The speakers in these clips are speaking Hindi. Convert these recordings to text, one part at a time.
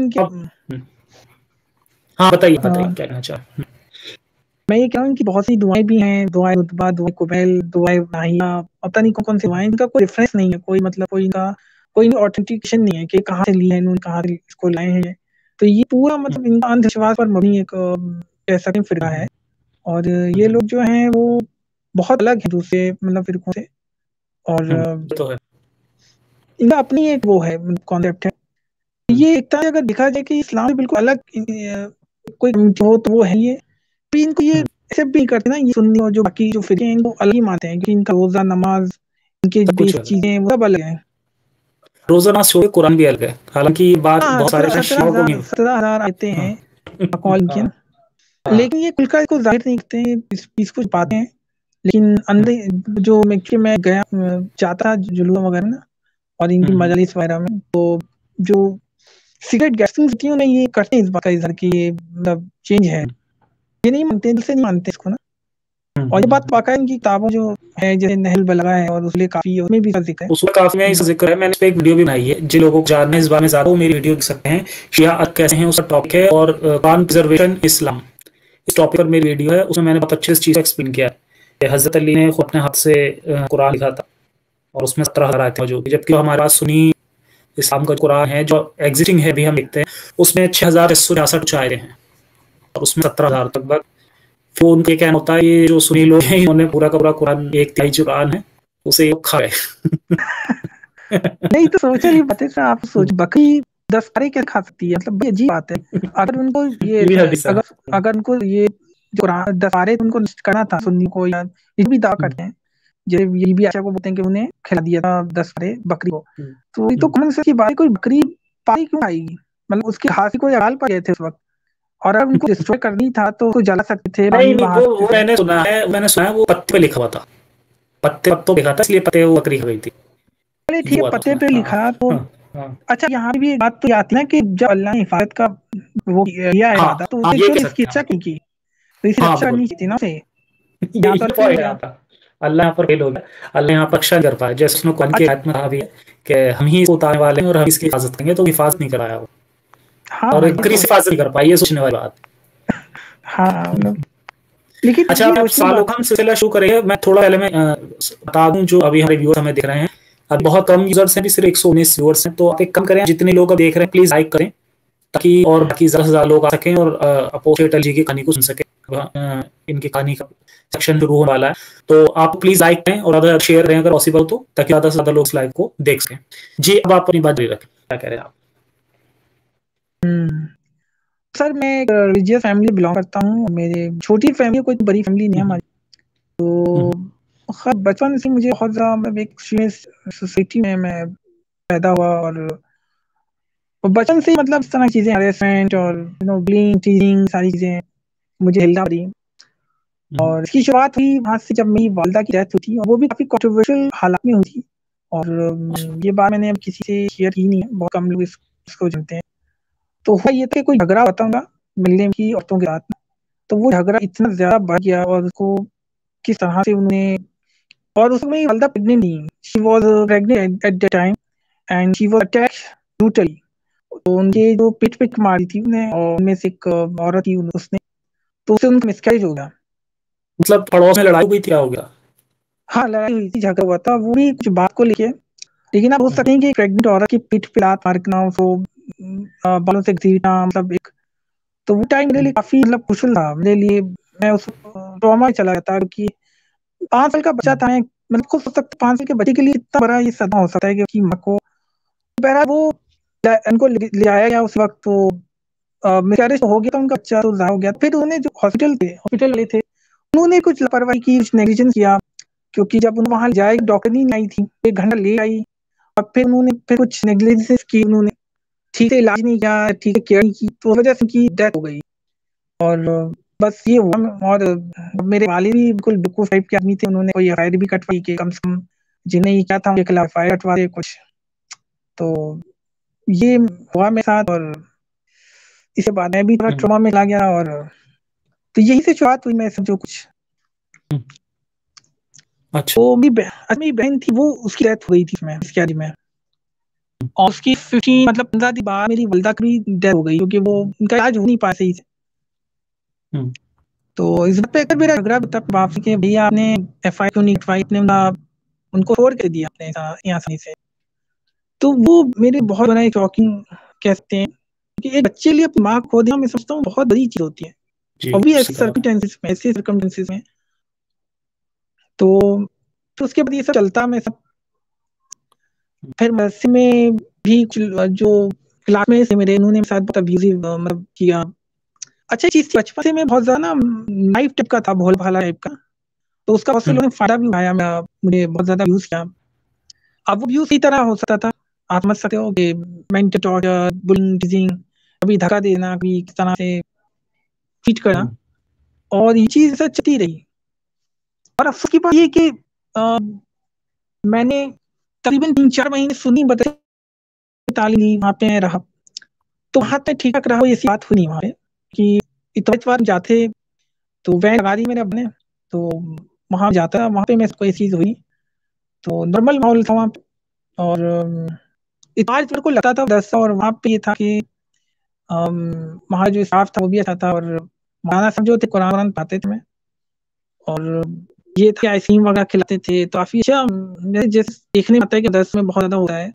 हूँ कि हाँ बताइए क्या कहना चाह। मैं ये कह रहा हूँ कि बहुत सी दुआएं भी हैं, दुआएं उतबा, दुआएं कुबैल, दुआएं नाहिया, पता नहीं कौन कौन सी दुआएं, इनका कोई रेफरेंस नहीं है, कोई मतलब कोई इनका कोई ऑथेंटिकेशन नहीं है कि कहाँ से लिए हैं इन्होंने, कहाँ से इसको लाए हैं। तो ये पूरा मतलब इनका अंधविश्वास पर मबनी एक कह सकते हैं फिरका है। और ये लोग जो हैं वो बहुत अलग है दूसरे मतलब फिरकों से। और तो है इनका अपनी एक वो है कॉन्सेप्ट है। ये एक तरह अगर देखा जाए कि इस्लाम से बिल्कुल अलग कोई हो तो वो है ये। भी इनको ये ऐसे भी नहीं करते ना, ये सुन्नी और जो बाकी जो फिरके हैं इनको अलग ही मानते हैं, क्योंकि इनका रोजा नमाज, इनके बेसिक चीजें वो सब अलग है। रोजा नमाज छोड़ कुरान भी अलग है, हालांकि बात बहुत सारे शियों को नहीं 17,000 आते हैं कॉल के, लेकिन ये खुलकर इसको जाहिर नहीं करते हैं, इस चीज को छुपाते हैं। लेकिन अंदर जो मैं गया जाता जुलूस वगैरह ना, और इनकी मजलिस वगैरह में, तो जो सिगरेट गैसिंग होती है ना, ये करते हैं इस बात का इजहार कि ये मतलब चेंज है। ये नहीं मानते, दिल से नहीं मानते इसको ना। और ये बात वाकई इनकी किताबों जो है जैसे नहल बलागा है और उसमें काफी उसमें भी जिक्र है, उसमें काफी में इसका जिक्र है। मैंने इस पे एक वीडियो भी बनाई है, जिन लोगों को जानना है इस बारे में ज्यादा वो मेरी वीडियो देख सकते हैं, शिया कैसे हैं उसका टॉपिक है, और कुरान प्रिजर्वेशन इस्लाम इस टॉपिक पर मेरी वीडियो है। उसमें मैंने बहुत अच्छे से चीज एक्सप्लेन किया है। हजरत अली ने खुद अपने हाथ से कुरान लिखा था और उसमें 17,000 आयतें मौजूद, जबकि हमारे पास सुन्नी इस्लाम का कुरान है जो एग्जिस्टिंग है, भी हम लिखते हैं, उसमें 6,666 आयतें हैं और उसमें 17,000 तक। तो उनके कहना होता है ये जो सुन्नी लोग हैं इन्होंने पूरा का पूरा कुरान, एक तिहाई जो कुरान है उसे खा गए। नहीं तो सोचो ये बातें से आप सोच, बकरी 10 पारे क्या खा सकती है, मतलब ये अजीब बात है। अगर उनको ये अगर उनको ये जो 10 पारे उनको नष्ट करना था सुन्नी को, या ये भी दावा करते हैं, जैसे ये भी आशा को बोलते हैं कि उन्हें खिला दिया था 10 पारे बकरी को, तो ये तो कौन से की बात है, कोई बकरी पारी क्यों आएगी, मतलब उसके हाथ से कोई अकाल पा गए थे उस वक्त, और अगर उनको डिस्ट्रॉय करनी था तो उसको जला सकते थे। नहीं वो मैंने सुना है वो पत्ते पे लिखा हुआ था, पत्तों लिखा था, इसलिए पत्ते वो बकरी खा गई थी। चलिए ठीक है, पत्ते पे लिखा तो अच्छा। यहाँ भी एक बात तो आती है ना कि जब अल्लाह ने हिफाजत का वो किया है वादा, तो उसे तो इसकी रक्षा की, तो इसी रक्षा करनी चाहिए ना उसे। यहाँ पर फेल हो गया, अल्लाह यहाँ पर फेल हो गया। अल्लाह यहाँ पर रक्षा कर पाया, जैसे उसने कुरान की आयत में कहा भी है कि हम ही इसको उतारने वाले हैं और हम इसकी हिफाजत करेंगे, तो हिफाजत नहीं कराया वो, और बकरी से हिफाजत नहीं कर पाई, ये सोचने वाली बात। हाँ लेकिन अच्छा, अब सालों का हम सिलसिला शुरू करेंगे। मैं थोड़ा पहले मैं बता दूं, जो अभी हमारे व्यूअर्स हमें देख रहे हैं, अब बहुत कम यूजर्स हैं, सिर्फ 119 व्यूअर्स हैं, तो आप एक कम करें, जितने लोग अब देख रहे हैं प्लीज लाइक करें, ताकि और बाकी ज्यादा से ज्यादा लोग आ सकें और अपोजिट अली जी की कहानी को सुन सके। इनकी कहानी का सेक्शन शुरू होने वाला है, तो आप प्लीज लाइक करें और ज्यादा शेयर करें अगर पॉसिबल तो, ताकि ज्यादा से ज्यादा लोग इस लाइव को देख सकें। जी अब आप अपनी बात जारी रखें, क्या कह रहे हैं आप? सर मैं एक रिलीजियस फैमिली बिलोंग करता हूँ, मेरे छोटी फैमिली, कोई बड़ी फैमिली नहीं है हमारी। तो बचपन से मुझे बहुत ज़्यादा एक सोसाइटी में मैं पैदा हुआ, और बचपन से मतलब इस तरह की चीज़ें, हरेसमेंट और बुलिंग, टीजिंग, सारी चीज़ें मुझे झेलना पड़ी। और इसकी शुरुआत हुई वहाँ से जब मेरी वालिदा की डेथ हुई थी, और वो भी काफ़ी कंट्रोवर्शियल हालात में हुई थी। और ये बात मैंने अब किसी से शेयर की नहीं है, बहुत कम लोग इसको जानते हैं। तो हुआ ये था कि कोई झगड़ा होता होगा मिलने की औरतों के साथ, तो वो झगड़ा इतना ज़्यादा बढ़ गया, और उसको किस तरह से उन्होंने, और उसमें वालिदा प्रेग्नेंट नहीं, she was pregnant at the time, and she was attacked brutally. तो उनके जो पिट मारी थी उन्हें, और उनमें से एक औरत थी उसने, तो उससे उनका मिसकैरेज हो गया। मतलब पड़ोस में लड़ाई हुई थी, क्या हो गया? हाँ लड़ाई हुई थी, झगड़ा हुआ था, वो भी कुछ बात को लेके। लेकिन आप सोच सकते हैं कि प्रेग्नेंट औरत की पीठ पे लात मारना, उसको बालों से घसीटना, मतलब एक, तो वो टाइम मेरे लिए काफी मतलब क्रूशियल था मेरे लिए। मैं उस ट्रॉमा में चला गया था, क्योंकि 5 साल का बच्चा था, मतलब खुद सोच सकते 5 साल के बच्चे के लिए इतना बड़ा ये सदमा हो सकता है कि माँ को, बहरहाल वो उनको ले आया गया उस वक्त, तो मिसकैरेज हो गया था उनका बच्चा, तो हो गया। फिर उन्होंने जो हॉस्पिटल वाले थे, उन्होंने कुछ लापरवाही की, कुछ नेग्लिजेंस किया, क्योंकि जब उन्हें वहां जाए डॉक्टर नहीं आई थी, 1 घंटा ले आई, और फिर उन्होंने फिर कुछ नेग्लिजेंस की, उन्होंने ठीक से इलाज नहीं किया, ठीक से केयर नहीं की, तो उस वजह से उनकी डेथ हो गई। और बस ये हुआ। और मेरे वालिद भी बिल्कुल बेवकूफ टाइप के आदमी थे, उन्होंने कोई एफआईआर भी कटवाई कि कम से कम जिन्हें ये क्या था उनके खिलाफ एफआईआर कटवा दे कुछ। तो ये हुआ मेरे साथ, और इसके बाद मैं भी थोड़ा ट्रॉमा में ला गया, और तो यही से शुरुआत हुई मैं समझो कुछ। अच्छा, तो मेरी बहन थी, वो उसकी डेथ हो गई थी इसमें, इसके में। और उसकी 15 मतलब 15 दिन बाद मेरी वल्दा की भी डेथ हो गई, क्योंकि वो उनका इलाज हो नहीं पाया सही से। हम्म, तो इस बात पे अगर मेरा झगड़ा तब बाप से कि भैया आपने FI क्यों नहीं कटवाई, इतने उनको छोड़ कर दिया अपने यहाँ सही से। तो वो मेरे बहुत बड़ा एक शॉकिंग कह सकते हैं कि एक बच्चे के लिए अपनी माँ खो देना, मैं समझता हूँ बहुत बड़ी चीज होती है, जी और भी ऐसे सही कहा आपने। सर्कमस्टेंसेस में, ऐसे सर्कमस्टेंसेस में। तो फिर उसके बाद ये सब चलता, मैं सब फिर मदरसे में भी जो क्लासमेट्स थे मेरे, उन्होंने मेरे साथ बहुत अब्यूजिव मतलब किया। अच्छा चीज थी, बचपन से मैं बहुत ज्यादा ना नाइफ टाइप का था, भोला भाला टाइप का। तो उसका बहुत से हम्म, लोगों ने फायदा भी उठाया, मुझे बहुत ज्यादा यूज किया। अब वो भी उसी तरह हो सकता था, आप समझ सकते हो कि मेंटल टॉर्चर, बुलिंग, टीजिंग, कभी धक्का देना, कभी किस तरह से ट्रीट करना, हम्म, और ये चीज ऐसा चलती रही। और अफसोस की बात ये कि अ, मैंने तकरीबन 3-4 महीने सुनी, बताई, तालीम ली, वहाँ पे रहा। तो वहाँ पे ठीक ठाक रहा, ऐसी बात हुई नहीं वहाँ पे कि इतना बार जाते तो वैन लगा दी मेरे अपने, तो वहाँ जाता, वहाँ पे मेरे को ये चीज हुई। तो नॉर्मल माहौल था वहाँ पे। और इतना मेरे को लगता था 10, और वहाँ पे ये था कि वहाँ जो स्टाफ था वो भी अच्छा था, और मौलाना साहब जो थे कुरान वरान पढ़ाते थे मैं, और ये थे आइसक्रीम वगैरह खिलाते थे, तो काफी अच्छा। मेरे जैसे देखने में आता है कि 10 में बहुत ज्यादा होता है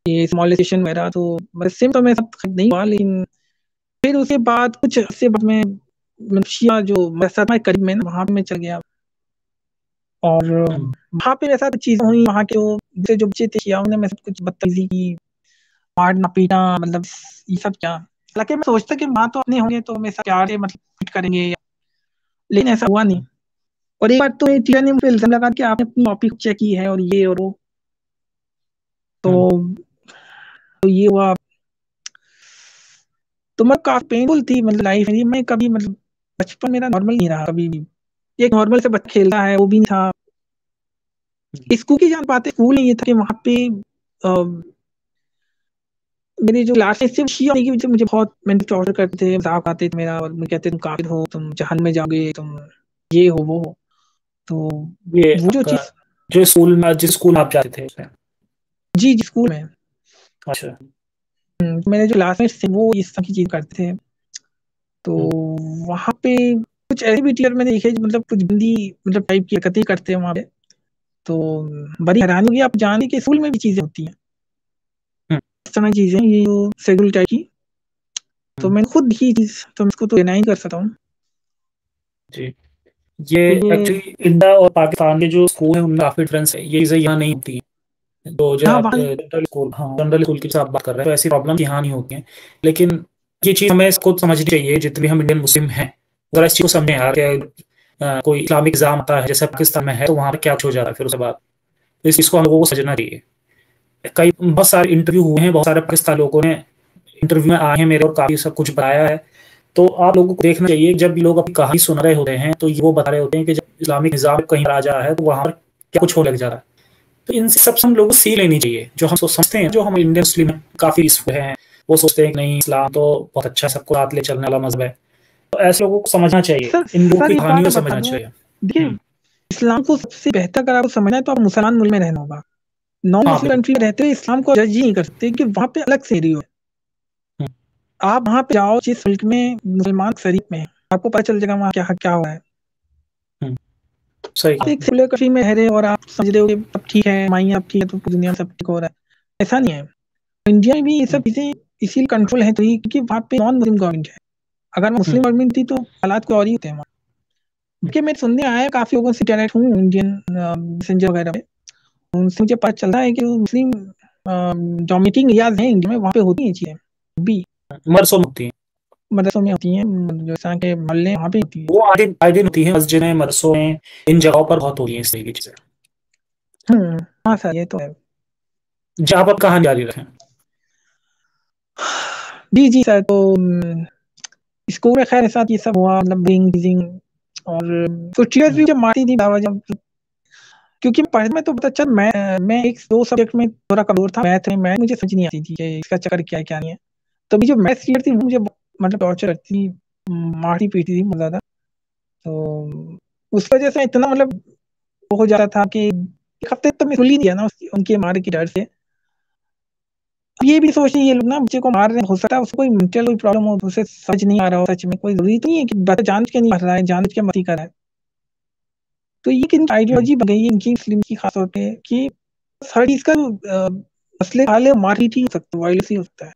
ये स्मॉलेशन वगैरह, तो बस सेम तो मेरे साथ नहीं हुआ, लेकिन फिर उसके बाद कुछ से बाद में मनुष्य जो मेरे साथ में करीब में ना, वहाँ पे मैं चल गया। और हम्म, वहाँ पे ऐसा कुछ चीजें हुई, वहाँ के वो दूसरे जो बच्चे थे शिया, उन्होंने मेरे साथ कुछ बदतमीजी की, मारना पीटना, मतलब ये सब क्या। हालांकि मैं सोचता कि माँ तो अपने होंगे तो मेरे साथ प्यार से मतलब फिट करेंगे, लेकिन ऐसा हुआ नहीं। और एक बार तो एक टीचर ने मुझे इल्जाम लगा कि आपने अपनी कॉपी चेक की है, और ये और वो। तो, हम्म, तो ये हुआ। तो मैं काफी पेनफुल थी मतलब लाइफ मेरी, मैं कभी मतलब बचपन मेरा नॉर्मल नहीं रहा कभी भी। एक नॉर्मल से बच्चा खेलता है वो भी नहीं था। स्कूल की जान पाते, स्कूल में ये था कि वहाँ पे अ, मेरे जो क्लासेस थे वो शिया होने की वजह से मुझे बहुत मेंटल टॉर्चर करते थे, मजाक आते थे मेरा, और मुझे कहते तुम काफिर हो, तुम जहन्नम में जाओगे, तुम ये हो वो हो। तो ये वो जो आपका चीज, जो स्कूल में जिस स्कूल में आप जाते थे उसमें। जी जी स्कूल में, अच्छा। मेरे जो क्लासमेट्स थे वो इस तरह की चीज करते थे। तो हम्म, वहाँ पे कुछ ऐसे भी टीचर मैंने देखे जो मतलब कुछ गंदी मतलब टाइप की हरकतें करते हैं वहाँ पे। तो बड़ी हैरानी हुई, आप जाने कि स्कूल में भी चीजें होती हैं हम्म, इस तरह की चीजें, ये जो शेड्यूल टाइप की। तो हम्म, मैंने खुद देखी चीज, तो मैं इसको तो डिनाई कर सकता हूँ। जी। ये तो ये, एक्चुअली इंडिया और पाकिस्तान के जो स्कूल हैं उनमें काफी डिफरेंस है, ये चीजें यहाँ नहीं होती। तो जो हाँ आप वहाँ, जनरल स्कूल, हाँ जनरल स्कूल की आप बात कर रहे हैं, तो ऐसी प्रॉब्लम यहाँ नहीं होती है। लेकिन ये चीज़ हमें खुद समझनी चाहिए, जितने भी हम इंडियन मुस्लिम हैं, अगर इस चीज़ को समझें यार कि कोई इस्लामिक एग्जाम आता है जैसे पाकिस्तान में है, तो वहाँ पर क्या कुछ हो जा रहा है फिर उसके बाद। तो इस चीज़ को हम लोगों को समझना चाहिए। कई बहुत सारे इंटरव्यू हुए हैं, बहुत सारे पाकिस्तानी लोगों ने इंटरव्यू में आए हैं मेरे, और काफ़ी सब कुछ बताया है। तो आप लोगों को देखना चाहिए, जब भी लोग अपनी कहानी सुन रहे होते हैं तो ये वो बता रहे होते हैं कि जब इस्लामिक निज़ाम कहीं आ जा है तो वहाँ पर क्या कुछ होने लग जा रहा है। तो इन सब से हम लोगों को सीख लेनी चाहिए। जो हम समझते हैं, जो हम इंडियन मुस्लिम हैं काफ़ी पीसफुल हैं, वो सोचते हैं कि नहीं इस्लाम तो बहुत अच्छा, सबको साथ ले चलने वाला मजहब है। तो ऐसे लोगों को समझना चाहिए, सर इन लोगों सर की एक बात कहानियों मैं को बता समझना दूं, चाहिए। देखिए इस्लाम को सबसे बेहतर अगर आपको समझना है तो आप मुसलमान मुल्क में रहना होगा। नॉन हाँ मुस्लिम बिल्कुल। कंट्री में रहते हुए इस्लाम को जज ही नहीं कर सकते, कि वहाँ पे अलग से है। हम्म, आप वहाँ पे जाओ जिस मुल्क में मुसलमान शरीफ में हैं, आपको पता चल जाएगा वहाँ क्या क्या हुआ है। हम्म, सही आप कहा एक आपने। सेकुलर कंट्री में रह रहे हो और आप समझ रहे हो कि सब ठीक है, माई आप ठीक है, तो पूरी दुनिया में सब ठीक हो रहा है, ऐसा नहीं है। इंडिया में भी ये सब हम्म, चीजें इसीलिए कंट्रोल है, तो ये क्योंकि वहाँ पे नॉन मुस्लिम गवर्नमेंट है। अगर हम्म, मुस्लिम गवर्नमेंट थी तो हालात को और ही होते हैं वहाँ। हम्म, क्योंकि मैं सुनने आया है, काफी लोगों से इंटरेक्ट हूँ इंडियन मैसेंजर वगैरह में, उनसे मुझे पता चलता है कि वो मुस्लिम जो मीटिंग एरियाज हैं इंडिया में, वहाँ पे होती हैं चीजें भी, मरसों में होती हैं। मदरसों में होती हैं, जो इस तरह के मोहल्ले वहाँ पे होती है। वो आए दिन होती हैं, मस्जिद में, मदरसों में, इन जगहों पर बहुत होती हैं इस तरीके की चीजें। हाँ सर ये तो है। जहाँ पर कहानी जारी रखें। जी जी सर। तो स्कूल में खैर ऐसा ये सब हुआ, मतलब bullying, teasing, और कुछ टीचर्स भी हम्म, जब मारती थी जब, क्योंकि पढ़ने में तो बहुत अच्छा, मैं एक दो सब्जेक्ट में थोड़ा कमजोर था, मैथ में, मैथ मुझे समझ नहीं आती थी कि इसका चक्कर क्या है क्या नहीं है। तो अभी जो मैथ टीचर थी वो मुझे मतलब टॉर्चर करती थी, मारती पीटती थी बहुत ज्यादा। तो उस वजह से इतना मतलब वो हो जाता था कि एक हफ्ते तक मैं सुल ही दिया ना उनके मार की डर से। ये भी सोचते हैं ये लोग ना बच्चे को मार रहे हैं, हो सकता है उसको कोई मेंटल कोई प्रॉब्लम हो, तो उसे समझ नहीं आ रहा हो, सच में कोई जरूरी तो नहीं है कि बच्चा जानबूझ के नहीं मार रहा है, जानबूझ के मस्ती कर रहा है। तो ये किन आइडियोलॉजी बन गई है इनकी, मुस्लिम की खास तौर पे, कि हर चीज का मसले हाल मार ही हो सकता है, वायलेंस ही हो सकता है,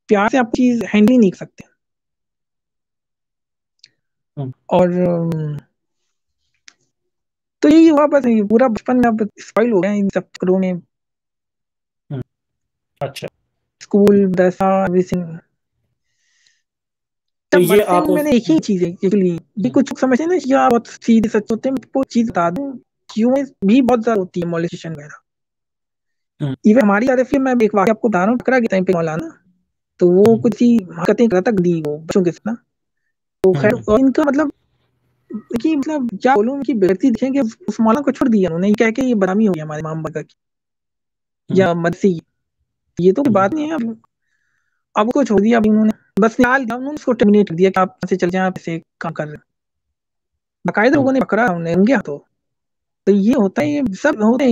प्यार से आप चीज हैंडल ही नहीं कर सकते। हम्म, और तो यही हुआ बस, ये पूरा बचपन में अब स्पॉइल हो गया इन सब चक्करों में, हम्म, अच्छा। स्कूल दशा एवरीथिंग। तो तब ये बचपन में आपको मैंने एक ही चीज है एक्चुअली, ये कुछ लोग समझते हैं ना कि यार बहुत सीधे सच होते हैं, मैं आपको चीज बता दूं, क्यों भी बहुत ज्यादा होती है मॉलेस्टेशन वगैरह। हम्म, इवन हमारी आदत फिर मैं एक वाक्य आपको बता रहा हूँ, टकरा के टाइम पे मौलाना, तो वो हम्म, कुछ ही हरकतें करता था गंदी वो बच्चों के साथ ना। तो खैर, हम्म, और इनका मतलब कि मतलब क्या बोलूं, उनकी बेइज्जती देखें कि उस मौलाना को छोड़ दिया उन्होंने, ये कह के ये बदनामी हो गई हमारे इमाम बाबा की हम्म, या मदसी की। ये तो कोई हम्म, बात नहीं है। अब उसको छोड़ दिया, अब उन्होंने बस निकाल दिया, उन्होंने उसको टर्मिनेट कर दिया कि आप यहाँ से चल जाए, आप ऐसे काम कर रहे हैं। बाकायदा हम्म, लोगों ने पकड़ा उन्हें उनके हाथों। तो ये होता है, ये सब होते हैं,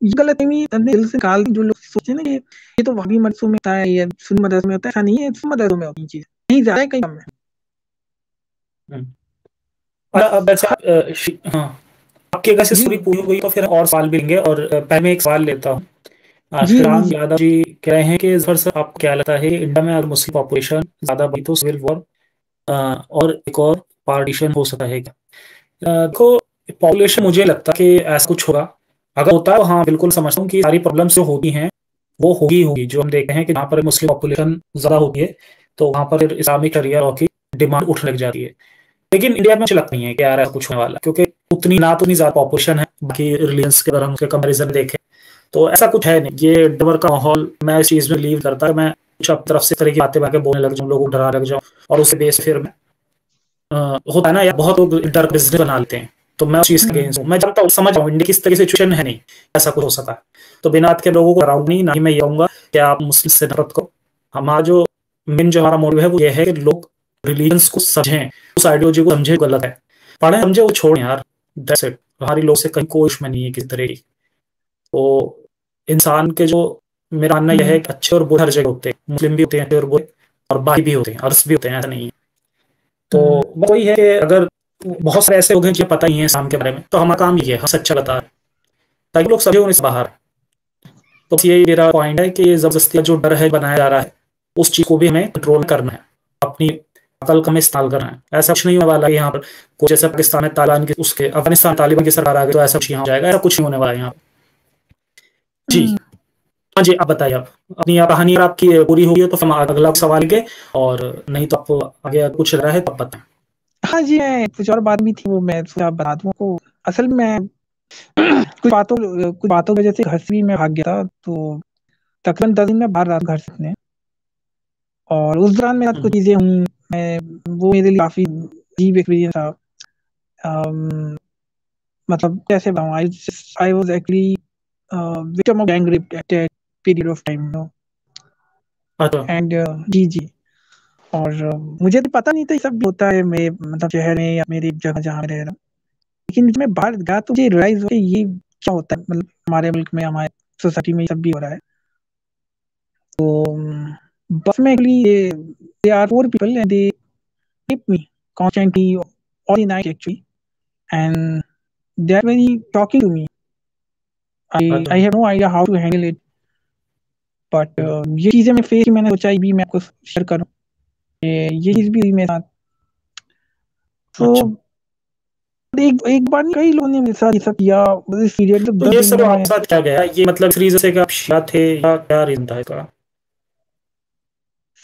ये गलत फहमी अपने दिल से निकाल जो लोग सोचते हैं ना कि ये तो वहाबी मदरसों में होता है, ये सुन्नी मदरसों में होता है, ऐसा नहीं है, सब मदरसों में होती है चीज, कहीं ज्यादा है कहीं कम है। हम्म। और अब वैसे हर हाँ, आपकी अगर से जी स्टोरी पूरी हो गई तो फिर और सवाल भी लेंगे। और पहले मैं एक सवाल लेता हूँ। जी जी शिरान जी यादव जी कह रहे हैं कि सर सर आपको क्या लगता है इंडिया में अगर मुस्लिम पॉपुलेशन ज्यादा बढ़ी तो सिविल वॉर और एक और पार्टीशन हो सकता है क्या? देखो, पॉपुलेशन मुझे लगता है कि ऐसा कुछ होगा। अगर होता है तो हाँ बिल्कुल समझता हूँ कि सारी प्रॉब्लम्स जो होती हैं वो होगी जो हम देखते हैं कि जहाँ पर मुस्लिम पॉपुलेशन ज्यादा होती है तो वहाँ पर इस्लामिक शरिया लॉ की डिमांड उठने लग जाती है। लेकिन इंडिया में मुझे लगता नहीं है कि यार ऐसा कुछ होने वाला, क्योंकि उतनी ना तो नहीं ज्यादा पॉपुलेशन है बाकी रिलीजन्स के, अगर हम उसके कंपेरिजन देखें तो ऐसा कुछ है नहीं। ये डर का माहौल मैं इस चीज में बिलीव करता है। मैं कुछ अपनी तरफ से तरह की बातें बातें बोलने लग जाऊँ, लोगों को डरा लग जाऊँ, और उससे बेस फिर मैं होता है ना यार, बहुत लोग डर बिजनेस बना लेते हैं। तो मैं उस चीज के अगेंस्ट हूँ। मैं जानता हूँ, समझ रहा हूँ इंडिया किस तरह की सिचुएशन है, नहीं ऐसा कुछ हो सका। तो बिना के लोगों को डराऊं नहीं, ना ही मैं ये कहूंगा कि आप मुस्लिम से नफरत करो। हमारा जो मेन जो हमारा मोटिव है वो ये है कि लोग रिलीजन्स को समझें, उस आइडियोलॉजी को समझे गलत है, पढ़े समझे वो छोड़ें यार। That's it. हमारी लोग से कहीं कोई दुश्मनी नहीं है किसी तरह की। तो इंसान के जो, मेरा मानना यह है हम्म कि अच्छे और बुरे हर जगह होते हैं, मुस्लिम भी होते हैं अच्छे और बुरे, और बाकी भी होते हैं, अरस भी होते हैं, ऐसा नहीं है। तो हम्म बस वही है कि अगर बहुत सारे ऐसे लोग हैं जिन्हें पता ही है इस्लाम के बारे में, तो हमारा काम ये है हम सच्चा बता रहे हैं, ताकि लोग समझे उन्हें से बाहर। तो बस यही मेरा पॉइंट है कि ये जबरदस्ती जो डर है बनाया जा रहा है, उस चीज को भी हमें कंट्रोल करना है, अपनी अकल का हमें इस्तेमाल करना है। ऐसा कुछ नहीं होने वाला है यहाँ पर कुछ जैसे पाकिस्तान में तालिबान की, उसके अफगानिस्तान तालिबान की सरकार आ गई तो ऐसा कुछ यहाँ हो जाएगा, ऐसा कुछ नहीं होने वाला है यहाँ पर। जी। हम्म। हाँ जी, आप बताइए। आप अपनी कहानी अगर आपकी पूरी होगी तो फिर हम अगला सवाल के, और नहीं तो आप आगे कुछ रहा है तो आप बताएं। हाँ जी, मैं कुछ और बात भी थी, वो मैं सोचा बता दूं को। असल में मैं कुछ बातों की वजह से घर से भी मैं भाग गया था, तो तकरीबन 10 दिन में बाहर रहा घर से अपने। और उस दौरान मेरे साथ कुछ हम्म, चीजें हुई, मैं वो मेरे लिए काफी अजीब एक्सपीरियंस था। अम, मतलब कैसे बताऊं, I was actually victim of gang rape at that period of time, no. अच्छा। एंड जी जी। और मुझे तो पता नहीं था ये सब होता है मेरे मतलब शहर में या मेरी जगह जहाँ मैं रह रहा हूँ। लेकिन जब मैं बाहर गया तो मुझे रियलाइज हुआ कि ये क्या होता है, मतलब हमारे मुल्क में, हमारे सोसाइटी में ये सब भी हो रहा है। तो बस में actually they are 4 people and they keep me constantly all the night actually, and they are very talking to me. I अच्छा। have no idea how to handle it, but ये चीजें मैं फेस, मैंने सोचा भी मैं आपको शेयर करूं, ये हम्म, चीज भी हुई मेरे साथ। तो अच्छा। एक एक बार नहीं, कई लोगों ने मेरे साथ ये सब किया इस पीरियड, मतलब तो 10 ये दिन सब में मैं। आपके साथ क्या गया ये, मतलब इस रीजन से कि आप शिया थे या क्या रीजन था इसका?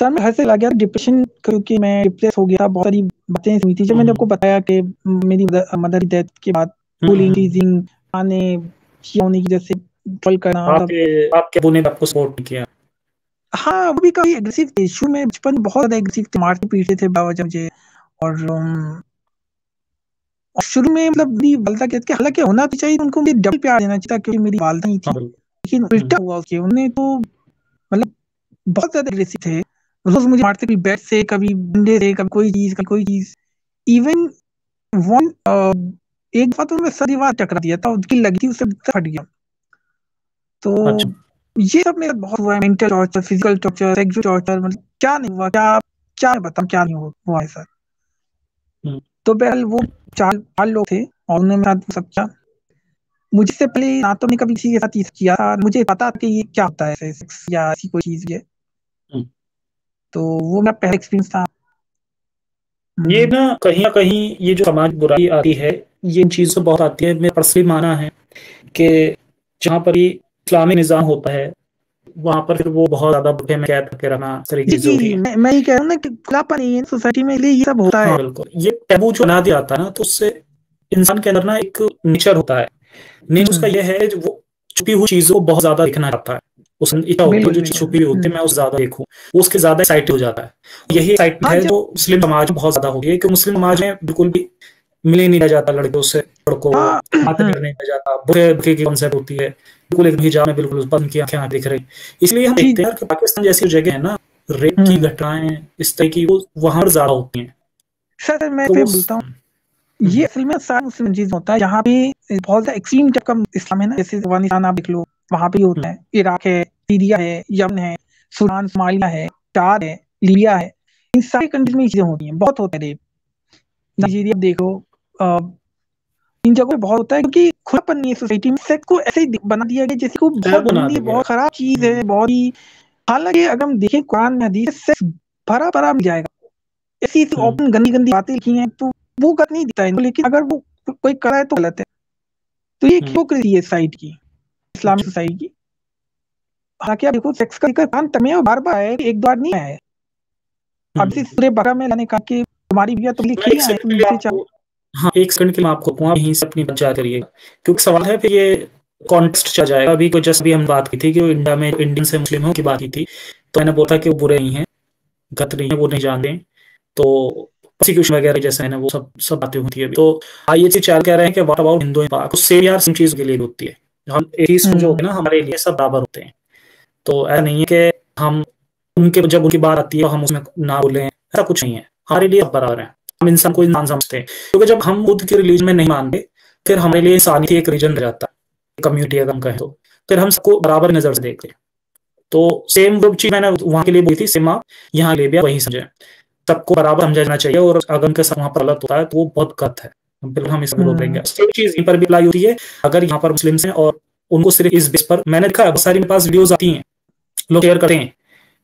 सर मैं घर से लग गया डिप्रेशन, क्योंकि मैं डिप्रेस हो गया था। बहुत सारी बातें हुई थी, जब मैंने आपको हम्म, बताया कि मेरी मदर की डेथ के बाद हम्म, बुलिंग टीजिंग, आने शिया होने की जैसे ट्रोल करना, मतलब आपके आपके अबू ने आपको सपोर्ट नहीं किया? हाँ वो भी काफी एग्रेसिव थे इशू में, बचपन में बहुत ज्यादा एग्रेसिव थे, मारते पीटते थे बाबा मुझे। और और शुरू में मतलब मेरी वालदा कहती, हालांकि होना भी चाहिए उनको, मुझे डबल प्यार देना चाहिए था, क्योंकि मेरी वालदा ही थी। हाँ बिल्कुल। लेकिन हम्म, उल्टा हुआ उसके, उन्होंने तो मतलब बहुत ज्यादा एग्रेसिव थे। रोज मुझे मारते, कभी बेड से, कभी डंडे से, कभी कोई चीज, कभी कोई चीज। इवन वन एक बार तो मैं सर दीवार टकरा दिया था, उसकी लगी थी, उससे फट गया। तो अच्छा। ये सब मेरा बहुत हुआ है, mental torture, physical torture, sexual torture, मतलब क्या नहीं हुआ, क्या क्या बताऊं, क्या नहीं हुआ है सर। हम्म, तो बहरहाल वो चार चार लोग थे और उन्होंने मेरे साथ सब किया। मुझसे पहले ना तो मैंने कभी किसी के साथ ये किया था, मुझे पता था कि ये क्या होता है सेक्स या ऐसी कोई चीज है। हम्म। तो वो मेरा पहला एक्सपीरियंस था। ये ना कहीं ये जो समाज बुराई आती है, ये इन चीजों से बहुत आती है। मेरा पर्सनली माना है कि जहाँ पर भी इस्लामी निज़ाम होता है, वहां पर फिर वो बहुत ज्यादा बुढ़े में कैद करके रहना, इस तरह की जी चीजें होती जी, हैं। मैं ये कह रहा हूँ ना कि खुलापन नहीं है सोसाइटी में, इसलिए ये सब होता हाँ है। बिल्कुल, ये टैबू जो बना दिया जाता है ना, तो उससे इंसान के अंदर ना एक नेचर होता है। नेचर उसका हम्म, ये है जो वो छुपी हुई चीजों को बहुत ज्यादा देखना चाहता है। उस इच्छा होती है बिल्कुल जो चीज बिल्कुल। छुपी हुई होती है मैं उसे ज्यादा देखूं, वो उसके ज्यादा एक्साइटेड हो जाता है। यही एक्साइटमेंट हाँ है जब जो मुस्लिम समाज में बहुत ज्यादा होती है, कि मुस्लिम समाज में बिल्कुल भी मिले नहीं रह जाता लड़कों से, लड़कों को हाँ बात करने नहीं जाता, बुरे बुरे की कॉन्सेप्ट होती है, बिल्कुल एक हिजाब में बिल्कुल बंद की आंखें दिख रही। इसलिए हम जी देखते हैं कि पाकिस्तान जैसी जगह है ना, रेप की हम्म। घटनाएं इस तरह की वो वहां पर ज्यादा होती हैं। सर मैं तो फिर वो बोलता हूँ, ये हम्म, असल में सारा मुस्लिम चीज होता है, यहाँ पे बहुत ज्यादा एक्सट्रीम टाइप का इस्लाम है ना, जैसे अफगानिस्तान आप देख लो, वहां पे होता हम्म, है, इराक है, सीरिया है, यमन है, सूडान, सोमालिया है, चाद है, लीबिया है, इन सारी कंट्रीज में ये चीजें होती हैं, बहुत होते हैं रेप। हम्म। नाइजीरिया देख लो, अ, इन जगहों पे बहुत होता है, क्योंकि खुलापन नहीं है सोसाइटी में, सेक्स को ऐसे ही बना दिया गया जैसे को टैब बहुत बना गंदी, दिया गया है। बहुत खराब चीज हम्म, है, बहुत ही। हालांकि अगर हम देखें कुरान में हदीस में सेक्स भरा भरा मिल जाएगा, ऐसी ऐसी हम्म, ओपन गंदी गंदी बातें लिखी हैं, तो वो गलत नहीं दिखता है इनको, लेकिन अगर वो कोई करा है तो गलत है। तो ये हम्म। हिपोक्रेसी है साइड की, इस्लामिक अच्छा। सोसाइटी की। हालांकि आप देखो सेक्स का जिक्र कान तक में बार बार है, एक दो बार नहीं आया है। अब इसी हम्म। सूर्य बकरा में मैंने कहा कि तुम्हारी भैया तुम मैं लिख एक लिया है, सेकंड तुम के लिए जिसे चाहो। आपको, हाँ एक सेकंड के लिए मैं आपको कहूँगा, यहीं से अपनी बात जारी करिएगा, क्योंकि सवाल है फिर ये कॉन्टेक्स्ट चला जाएगा। अभी को जैसे भी हम बात की थी कि वो इंडिया में इंडियन से मुस्लिमों की बात की थी, तो मैंने बोला कि वो बुरे नहीं हैं, गलत नहीं है, वो नहीं जानते। तो प्रोसिक्यूशन वगैरह जैसे है ना, वो सब सब बातें होती है। तो IAC चार कह रहे हैं कि व्हाट अबाउट हिंदू एंड पाक, सेम यार सेम चीज के लिए भी होती है। हम एथीस्ट जो हम्म, होते हैं ना, हमारे लिए सब बराबर होते हैं। तो ऐसा नहीं है कि हम उनके जब उनकी बात आती है तो हम उसमें ना बोले, ऐसा कुछ नहीं है, हमारे लिए सब बराबर है। हम इंसान को इंसान समझते हैं, क्योंकि जब हम खुद के रिलीजन में नहीं मानते, फिर हमारे लिए इंसानियत ही एक रीजन रह जाता है, कम्युनिटी अगर हम कहें तो। फिर हम सबको बराबर नजर से देखते हैं। तो सेम जो चीज मैंने वहां के लिए बोली थी, सेम आप यहाँ ले भी आप वही समझे, सबको बराबर समझा जाना चाहिए। और अगर उनके साथ वहां पर गलत होता है तो वो बहुत गलत है, बिल्कुल हम इसका विरोध करेंगे। हम्म, सेम चीज यहीं पर भी अप्लाई होती है। अगर यहाँ पर मुस्लिम हैं और उनको सिर्फ इस बेस पर, मैंने देखा है बहुत सारी मेरे पास वीडियोज आती हैं, लोग शेयर करते हैं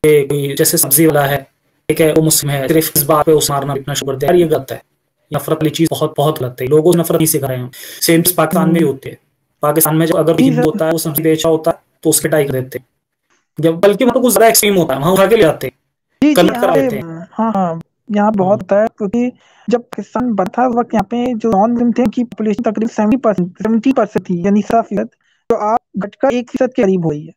कि कोई जैसे सब्जी वाला है, ठीक है, वो मुस्लिम है, सिर्फ इस बात पे उस मारना पीटना शुरू कर दिया, यार ये गलत है। नफरत वाली चीज बहुत बहुत गलत है, लोगों को नफरत नहीं सिखा रहे हैं। सेम चीज पाकिस्तान में भी हम्म। होती है। पाकिस्तान में जो अगर जी हिंदू सर। होता है, वो सब्जी बेचा होता है, तो उसके टाई कर देते हैं। जब बल्कि वहां तो कुछ ज्यादा एक्सट्रीम होता है, वहां उठा के ले आते हैं, जी जी, कन्वर्ट यहाँ करा पे देते हैं। हाँ हाँ, यहाँ बहुत हम्म, होता है, क्योंकि जब पाकिस्तान बना था उस वक्त यहाँ पे जो नॉन मुस्लिम थे उनकी पॉपुलेशन तकरीबन 70%, 70% थी, यानी 70%। तो आप घटकर 1% के करीब हुई है।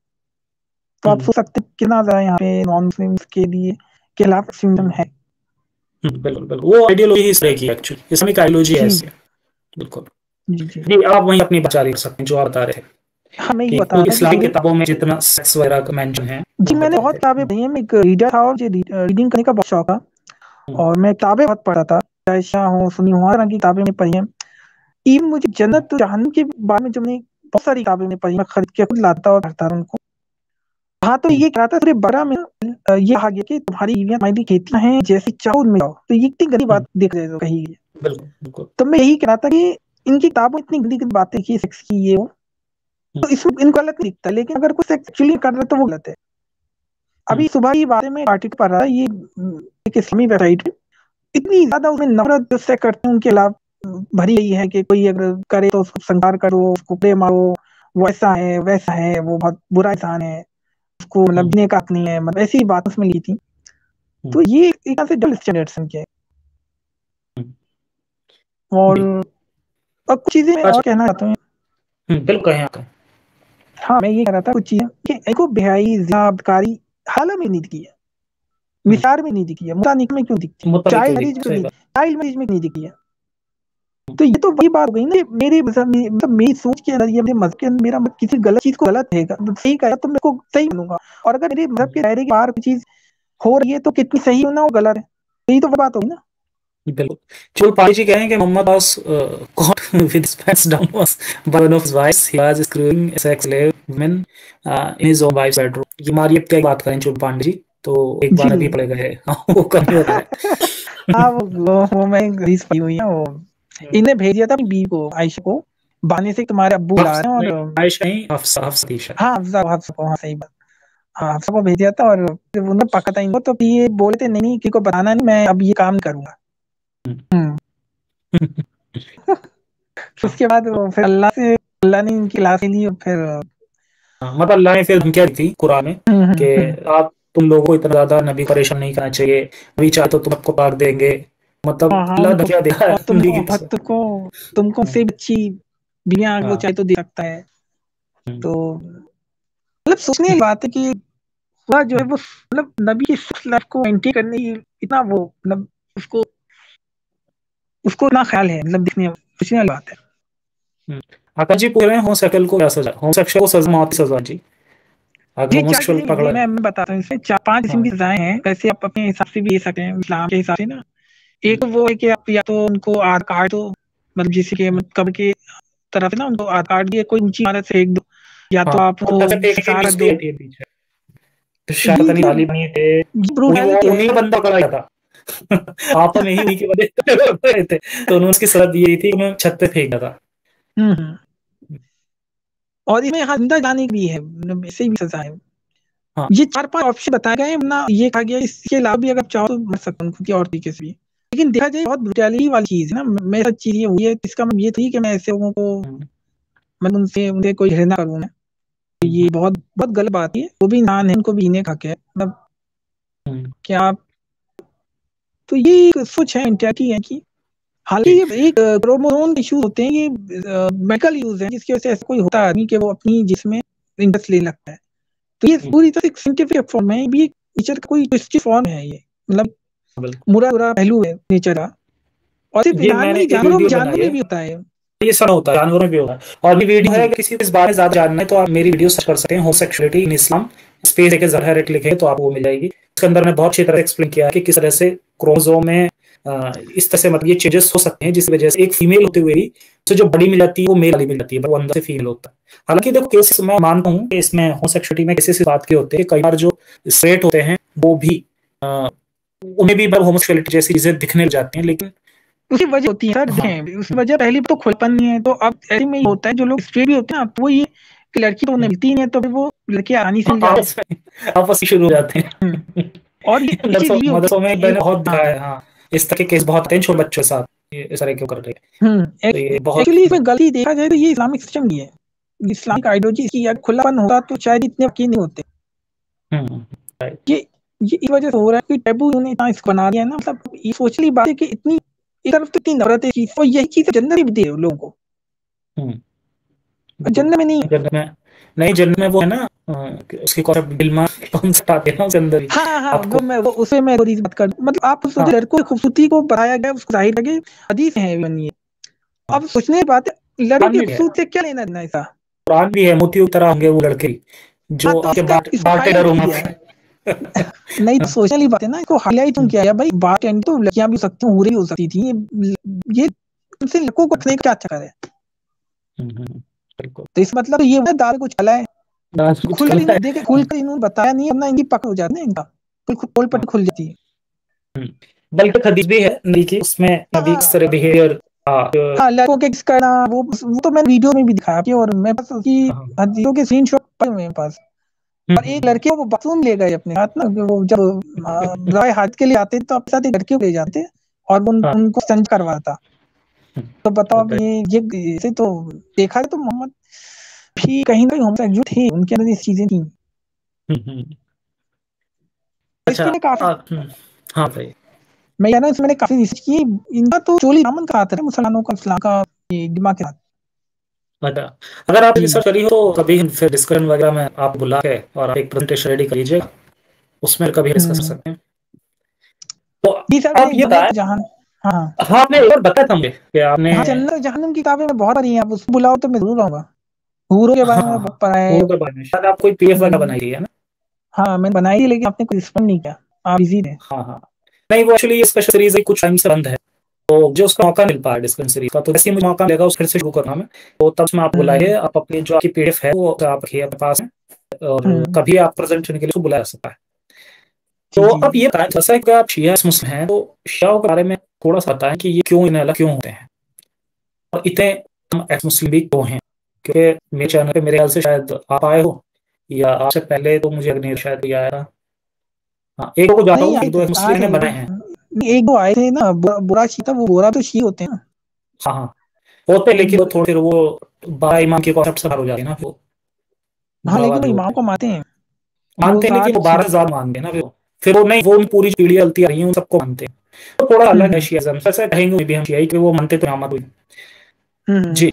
तो आप हम्म, सोच सकते हैं कितना ज्यादा यहाँ पे नॉन मुस्लिम के लिए के खिलाफ एक्सट्रीमिज्म है। बिल्कुल बिल्कुल, वो आइडियोलॉजी ही इस तरह की है, एक्चुअली इस्लामिक आइडियोलॉजी जी ऐसी है। बिल्कुल। जी जी। जी, आप वहीं अपनी बात जारी कर सकते हैं जो आप बता रहे थे, हाँ मैं ये कि बता कोई रहा था कि इस्लामिक मेरे, किताबों में जितना सेक्स वगैरह का मेंशन है जी वो मैंने बता बहुत रहे थे। किताबें पढ़ी हैं, मैं एक रीडर था और मुझे रीडिंग करने का बहुत शौक था। हम्म, और मैं किताबें बहुत पढ़ा था, ऐसा हो सुनी हो, हर तरह की किताबें मैंने पढ़ी हैं। इवन मुझे हम्म, जन्नत जहन्नम के बारे में जो मैंने बहुत सारी किताबें मैंने पढ़ी, मैं खरीद के खुद लाता और पढ़ता था उनको। हाँ तो हम्म, ये कहा था पूरे बड़ा में ये कहा गया कि तुम्हारी बीवियां तुम्हारी खेतियां हैं, जैसी चाहो उनमें जाओ, तो ये इतनी गंदी हम्म, बात देख रहे हो कही गई है। बिल्कुल बिल्कुल। तो मैं यही कह रहा था कि इनकी किताबों में इतनी गंदी गंदी बातें की, सेक्स की, ये वो, हम्म, तो इसमें इनको गलत नहीं दिखता, लेकिन अगर कोई सेक्स एक्चुअली कर रहा है तो वो गलत है। हम्म, अभी सुबह की बातें में आर्टिकल पढ़ रहा है, ये एक इस्लामी वेबसाइट पे, इतनी ज्यादा उसमें नफरत जो से करते हैं उनके खिलाफ भरी गई है कि कोई अगर करे तो उसको संकार करो, उसको प्रे मारो, वो ऐसा है वैसा है, वो बहुत बुरा इंसान है, उसको मतलब हम्म, जीने का हक नहीं है, मतलब ऐसी बात उसमें ली थी। हम्म, तो ये एक तरह से डबल स्टैंडर्ड्स के। हम्म, और जी। अब कुछ चीजें मैं और अच्छा। कहना चाहता हूँ। बिल्कुल कहें आप। हाँ मैं ये कह रहा था कुछ चीजें कि इनको बेहयाई, जिना, बदकारी हाल में नहीं दिखी है, हम्म, मिसार में नहीं दिखी है, मुतानिक में क्यों दिखती है, मुतले चाइल्ड क्यों मैरिज दिख, में क्यों सही नहीं, बात। चाइल्ड मैरिज में क्यों नहीं दिखी है। तो ये तो वही बात हो गई ना, मेरे मतलब मेरी सोच के अंदर, ये मेरे मजहब के अंदर, मेरा मत किसी गलत चीज को गलत रहेगा, तो सही कहा तो मेरे को सही मानूंगा। और अगर मेरे मजहब के दायरे के बाहर कोई चीज हो रही है तो कितनी सही होना वो गलत है, तो यही तो वो बात होगी ना। बिल्कुल। चुल पांडे जी कह रहे हैं कि Mohammed was caught with his pants down was by one of his wives. He was screwing sex slave women in his own wife's bedroom. ये मारियत की बात करें चुल पांडे जी, तो एक जी बार अभी पड़े गए। हाँ, वो कम ही हो रहा है। हाँ वो मैं रील्स पड़ी हुई है वो। इन्हें भेज दिया था अपनी बीवी को, आयशा को, बहाने से तुम्हारे अब्बू बुला रहे हैं। नहीं, और आयशा नहीं, हफ्सा हफ्सा थी शायद। हाँ हफ्सा को, हाँ सही बात। हाँ हफ्सा को भेज दिया था, और फिर उन्होंने पकड़ा था इनको, तो फिर ये बोले थे नहीं नहीं किसी को बताना नहीं, मैं अब ये काम नहीं करूंगा। हम्म। फिर उसके बाद वो फिर अल्लाह ने इनकी लाश ली, और फिर हाँ, मतलब अल्लाह ने फिर धमकियां दी थी कुरान में कि आप तुम लोगों को इतना ज्यादा नबी परेशान नहीं करना चाहिए, नबी चाहे तो तुम आपको काट देंगे। मतलब हाँ हाँ अल्लाह उनको, धमकियां दे रहा है और नबी तुमको की और तरफ से। तुमको हम्म, से अच्छी बिना वो हाँ, चाहे तो दे सकता है। हम्म, तो मतलब सोचने की बात है कि पूरा जो है हम्म, वो मतलब नबी की लाइफ को मेंटेन करने की इतना वो मतलब उसको उसको इतना ख्याल है, मतलब दिखने सोचने वाली बात है। हम्म। आकाश जी पूछ रहे हैं होमोसेक्सुअल को क्या सजा, होमोसेक्सुअल को सजा मौत की सजा जी, अगर जी चार होमोसेक्सुअल किस्म, जी पकड़ा है। मैं बताता हूँ, इसमें चार पांच किस्म की हाँ, सजाएं हैं, वैसे आप अपने हिसाब से भी ले सकते हैं इस्लाम के हिसाब से ना। एक तो वो है कि आप या तो उनको आधार कार्ड दो, मतलब जैसे कि मतलब कब्र की तरफ है ना, उनको आधार कार्ड दिए कोई ऊंची इमारत से फेंक दो, या हाँ, तो आप और उनको कैसे फेंकेंगे, फंसा रख न्यूज़ भी दो। आई थी पीछे, तो शायद ये पता नहीं ये तालिबान ही थे, उन्हीं वो ब्रूटैलिटी है उन्हीं सर। बंदा पकड़ा गया था। आपस में ही उन्हीं की वजह से रहे थे, तो उन्होंने उसकी सजा दी गई थी, उन्होंने छत पे फेंका था। हम्म। और इसमें यहाँ जिंदा जाने की भी है, मतलब ऐसे भी सजा है। हाँ, ये चार पांच ऑप्शन बताए गए हैं, वरना ये कहा गया है, इसके अलावा भी अगर चाहो तो मर सकते हो खुद और तरीके से भी। लेकिन देखा जाए बहुत ब्रुटैलिटी वाली चीज है ना, मेरे साथ चीज ये हुई है, इसका मतलब ये थी कि मैं ऐसे लोगों को हम्म, मतलब उनसे उनसे कोई घृणा करूँ मैं। ये हम्म, बहुत बहुत गलत बात है, वो भी इंसान है, उनको भी जीने का हक है, मतलब हम्म, क्या आप। तो ये एक सोच है, मेंटालिटी है कि हालांकि जी, ये एक क्रोमोसोम इश्यूज होते हैं, ये मेडिकल यूज है, जिसकी वजह से ऐसा कोई होता है आदमी कि वो अपनी जिसमें इंटरेस्ट लेने लगता है। तो ये हम्म, पूरी तरह से साइंटिफिक फॉर्म है, ये भी एक नेचर का कोई ट्विस्टेड फॉर्म है ये, मतलब बिल्कुल। बुरा बुरा पहलू है नेचर का। और सिर्फ ये इंसान मैंने नहीं, एक वीडियो जानवरों बनाई में है, भी होता है। ये सब होता है, जानवरों में भी होता है। और ये वीडियो है, जी अगर किसी को इस बारे में ज्यादा जानना है तो आप मेरी वीडियो सर्च कर सकते हैं, होमोसेक्सुअलिटी इन इस्लाम, स्पेस एक डायरेक्ट लिखे तो आपको वो मिल जाएगी। उसके अंदर मैंने बहुत अच्छी तरह एक्सप्लेन किया है कि किस तरह से क्रोमोसोम में इस तरह से मतलब ये चेंजेस हो सकते हैं, जिस वजह से एक फीमेल होते हुए भी उसे जो बड़ी मिल जाती है वो मेल वाली मिल जाती है, पर वो अंदर से फीमेल होता है। हालांकि देखो केसेस मैं मानता हूँ कि इसमें होमोसेक्सुअलिटी में केसेस इस बात के होते हैं कि कई बार जो स्ट्रेट होते हैं वो भी उन्हें भी होमोसेक्सुअलिटी जैसी चीजें दिखने लग जाती हैं, लेकिन उसकी वजह होती है सर, हाँ, देखें उसकी वजह पहली तो खुलेपन नहीं है, तो अब ऐसे में ही होता है, जो लोग स्ट्रेट भी होते हैं ना, तो वो ये कि लड़की तो उन्हें मिलती नहीं है, तो फिर वो लड़की आसानी से मिल जाते हैं। आपस में शुरू हो जाते हम्म। हैं। और ये एक चीज भी होती मदरसों में है मैंने बहुत हाँ। दिखाया है, हाँ, इस तरह के केस बहुत आते हैं छोटे बच्चों के साथ, ये इस तरह क्यों कर रहे हैं, तो ये बहुत। एक्चुअली इसमें गलती देखा जाए तो ये इस्लामिक सिस्टम की है, इस्लामिक आइडियोलॉजी की, अगर खुलापन होता तो शायद इतने यकीन नहीं होते। हम्म, राइट, ये ये इस वजह से हो रहा है कि टैबू ने इतना इसको बना दिया है ना, मतलब ये सोचने की बात है कि इतनी एक तरफ तो इतनी नफरत है चीज, और यही चीज जन्नत भी दे रहे हो लोगों को, हम्म, और बिल्कुल। जन्नत में नहीं है। जन्नत में, नहीं जन्नत में वो है ना, उसकी कौन सा बिल्मा कौन सा आते हैं ना उसके अंदर ही हाँ हाँ हाँ, आपको। वो उससे मैं थोड़ी सी बात कर, मतलब आप सोचो हाँ, लड़कों की खूबसूरती को बढ़ाया गया, उसको जाहिर है हदीस है बनी है। हाँ, अब सोचने की बात है, लड़कों कुरान की में भी है, खूबसूरती से क्या लेना देना ऐसा। कुरान भी है, मोतियों की तरह होंगे वो लड़के हाँ जो तो आपके इसका इसको बाटे हाईलाइट डर क्यों होंगे किया है? आपके। नहीं तो सोचने वाली बात है ना, इसको हाईलाइट क्यों किया है भाई, बात एंड तो लड़कियां भी हो सकती हैं, हूरें भी हो सकती थी, ये तुमसे लड़कों को रखने का क्या चक्कर है? बिल्कुल। तो इस मतलब ये है दाल को चला है, डांस कुछ खुलकर चलता इन्होंने है। देखे, खुलकर इन्होंने बताया नहीं, अपना इनकी पकड़ हो जाती है इनका, पोल हाँ, पट्टी खुल जाती है। बल्कि हदीस भी है नबी की, उसमें हाँ नबी किस तरह हाँ बिहेवियर। हाँ, हाँ, लड़कों के किस करना, वो तो मैंने वीडियो में भी दिखाया कि, और मेरे पास उसकी हाँ, हदीसों के स्क्रीन शॉट पड़े हुए हैं मेरे पास। और एक हम्म, लड़के को वो बाथरूम ले गए अपने साथ ना, वो जब राय हाथ के लिए आते तो अपने साथ एक लड़के को ले जाते, और हाँ, उनको संज करवा था। तो बताओ अब बताइए। ये ऐसे तो देखा जाए तो मोहम्मद भी कहीं ना कहीं होमोसेक्सुअल थे, उनके अंदर ये चीजें थी। अच्छा, इसमें मैंने काफी हाँ भाई। मैं कह रहा हूँ, इसमें मैंने काफी रिसर्च की, इनका तो चोली दामन का आता है मुसलमानों का, इस्लाम का ये दिमाग के साथ। अच्छा, अगर आप जी रिसर्च करी हो तो कभी फिर डिस्कशन वगैरह में आप बुला के और आप एक प्रेजेंटेशन रेडी कर लीजिएगा, उसमें कभी डिस्कस कर हम्म। सकते हैं। तो जी सर, आप मैंने ये बताएं, जन्नत जहान, हाँ हाँ आपने एक बार बताया था मुझे कि आपने। हाँ, जन्नत जहन्नम की किताबें मैं बहुत पढ़ी हैं, आप उसको बुलाओ तो मैं जरूर आऊंगा। हूरों के हाँ, बारे में बहुत हाँ, पढ़ा है। वो के बारे में शायद आप कोई पीएफ वगैरह हम्म, बनाई है ना। हाँ मैंने बनाई थी, लेकिन आपने कोई रिस्पॉन्ड नहीं किया, आप बिजी थे। हाँ, हाँ, नहीं वो एक्चुअली ये स्पेशल सीरीज कुछ टाइम से बंद है, तो जो उसका मौका मिल पाया डिस्पेंसरी का, तो जैसे ही मुझे मौका मिलेगा उस फिर से शुरू करना मैं, तो तब मैं आपको बुलाइए, आप अपनी जो आपकी पीडीएफ है वो आप रखिए अपने पास में, और कभी आप प्रेजेंट करने के लिए उसको बुलाया जा सकता है। जी तो जी अब ये बताएं, जैसा कि आप शिया मुस्लिम हैं, तो शियाओं के बारे में थोड़ा सा बताएं कि ये क्यों इन्हें अलग क्यों होते हैं, और इतने हम एक्स मुस्लिम भी क्यों हैं? क्योंकि मेरे चैनल पे मेरे ख्याल से शायद आप आए हो, या आपसे पहले तो मुझे नहीं शायद कोई आया था। हाँ, एक दो को जानता नहीं हूँ, आए एक दो थे, एक्स मुस्लिम ने बनाए हैं। एक दो आए थे ना, बुरा शी था वो, बोरा तो शी होते हैं ना। हाँ हाँ, होते हैं, लेकिन वो थोड़े फिर वो 12 इमाम के कॉन्सेप्ट से बाहर हो जाते हैं ना, वो हाँ लेकिन वो बुरावादी इमाम होते को हैं। मानते हैं, वो मानते हैं, लेकिन वो साथ 12 से ज्यादा मानते हैं ना, फिर वो नहीं, वो पूरी पीढ़ी चलती आ रही है, उन सबको मानते हैं। तो थोड़ा अलग है हम्म शियाज़म, ऐसा कहेंगे भी हम शियाई कि वो मानते तो इमामत हुई। हम्म जी।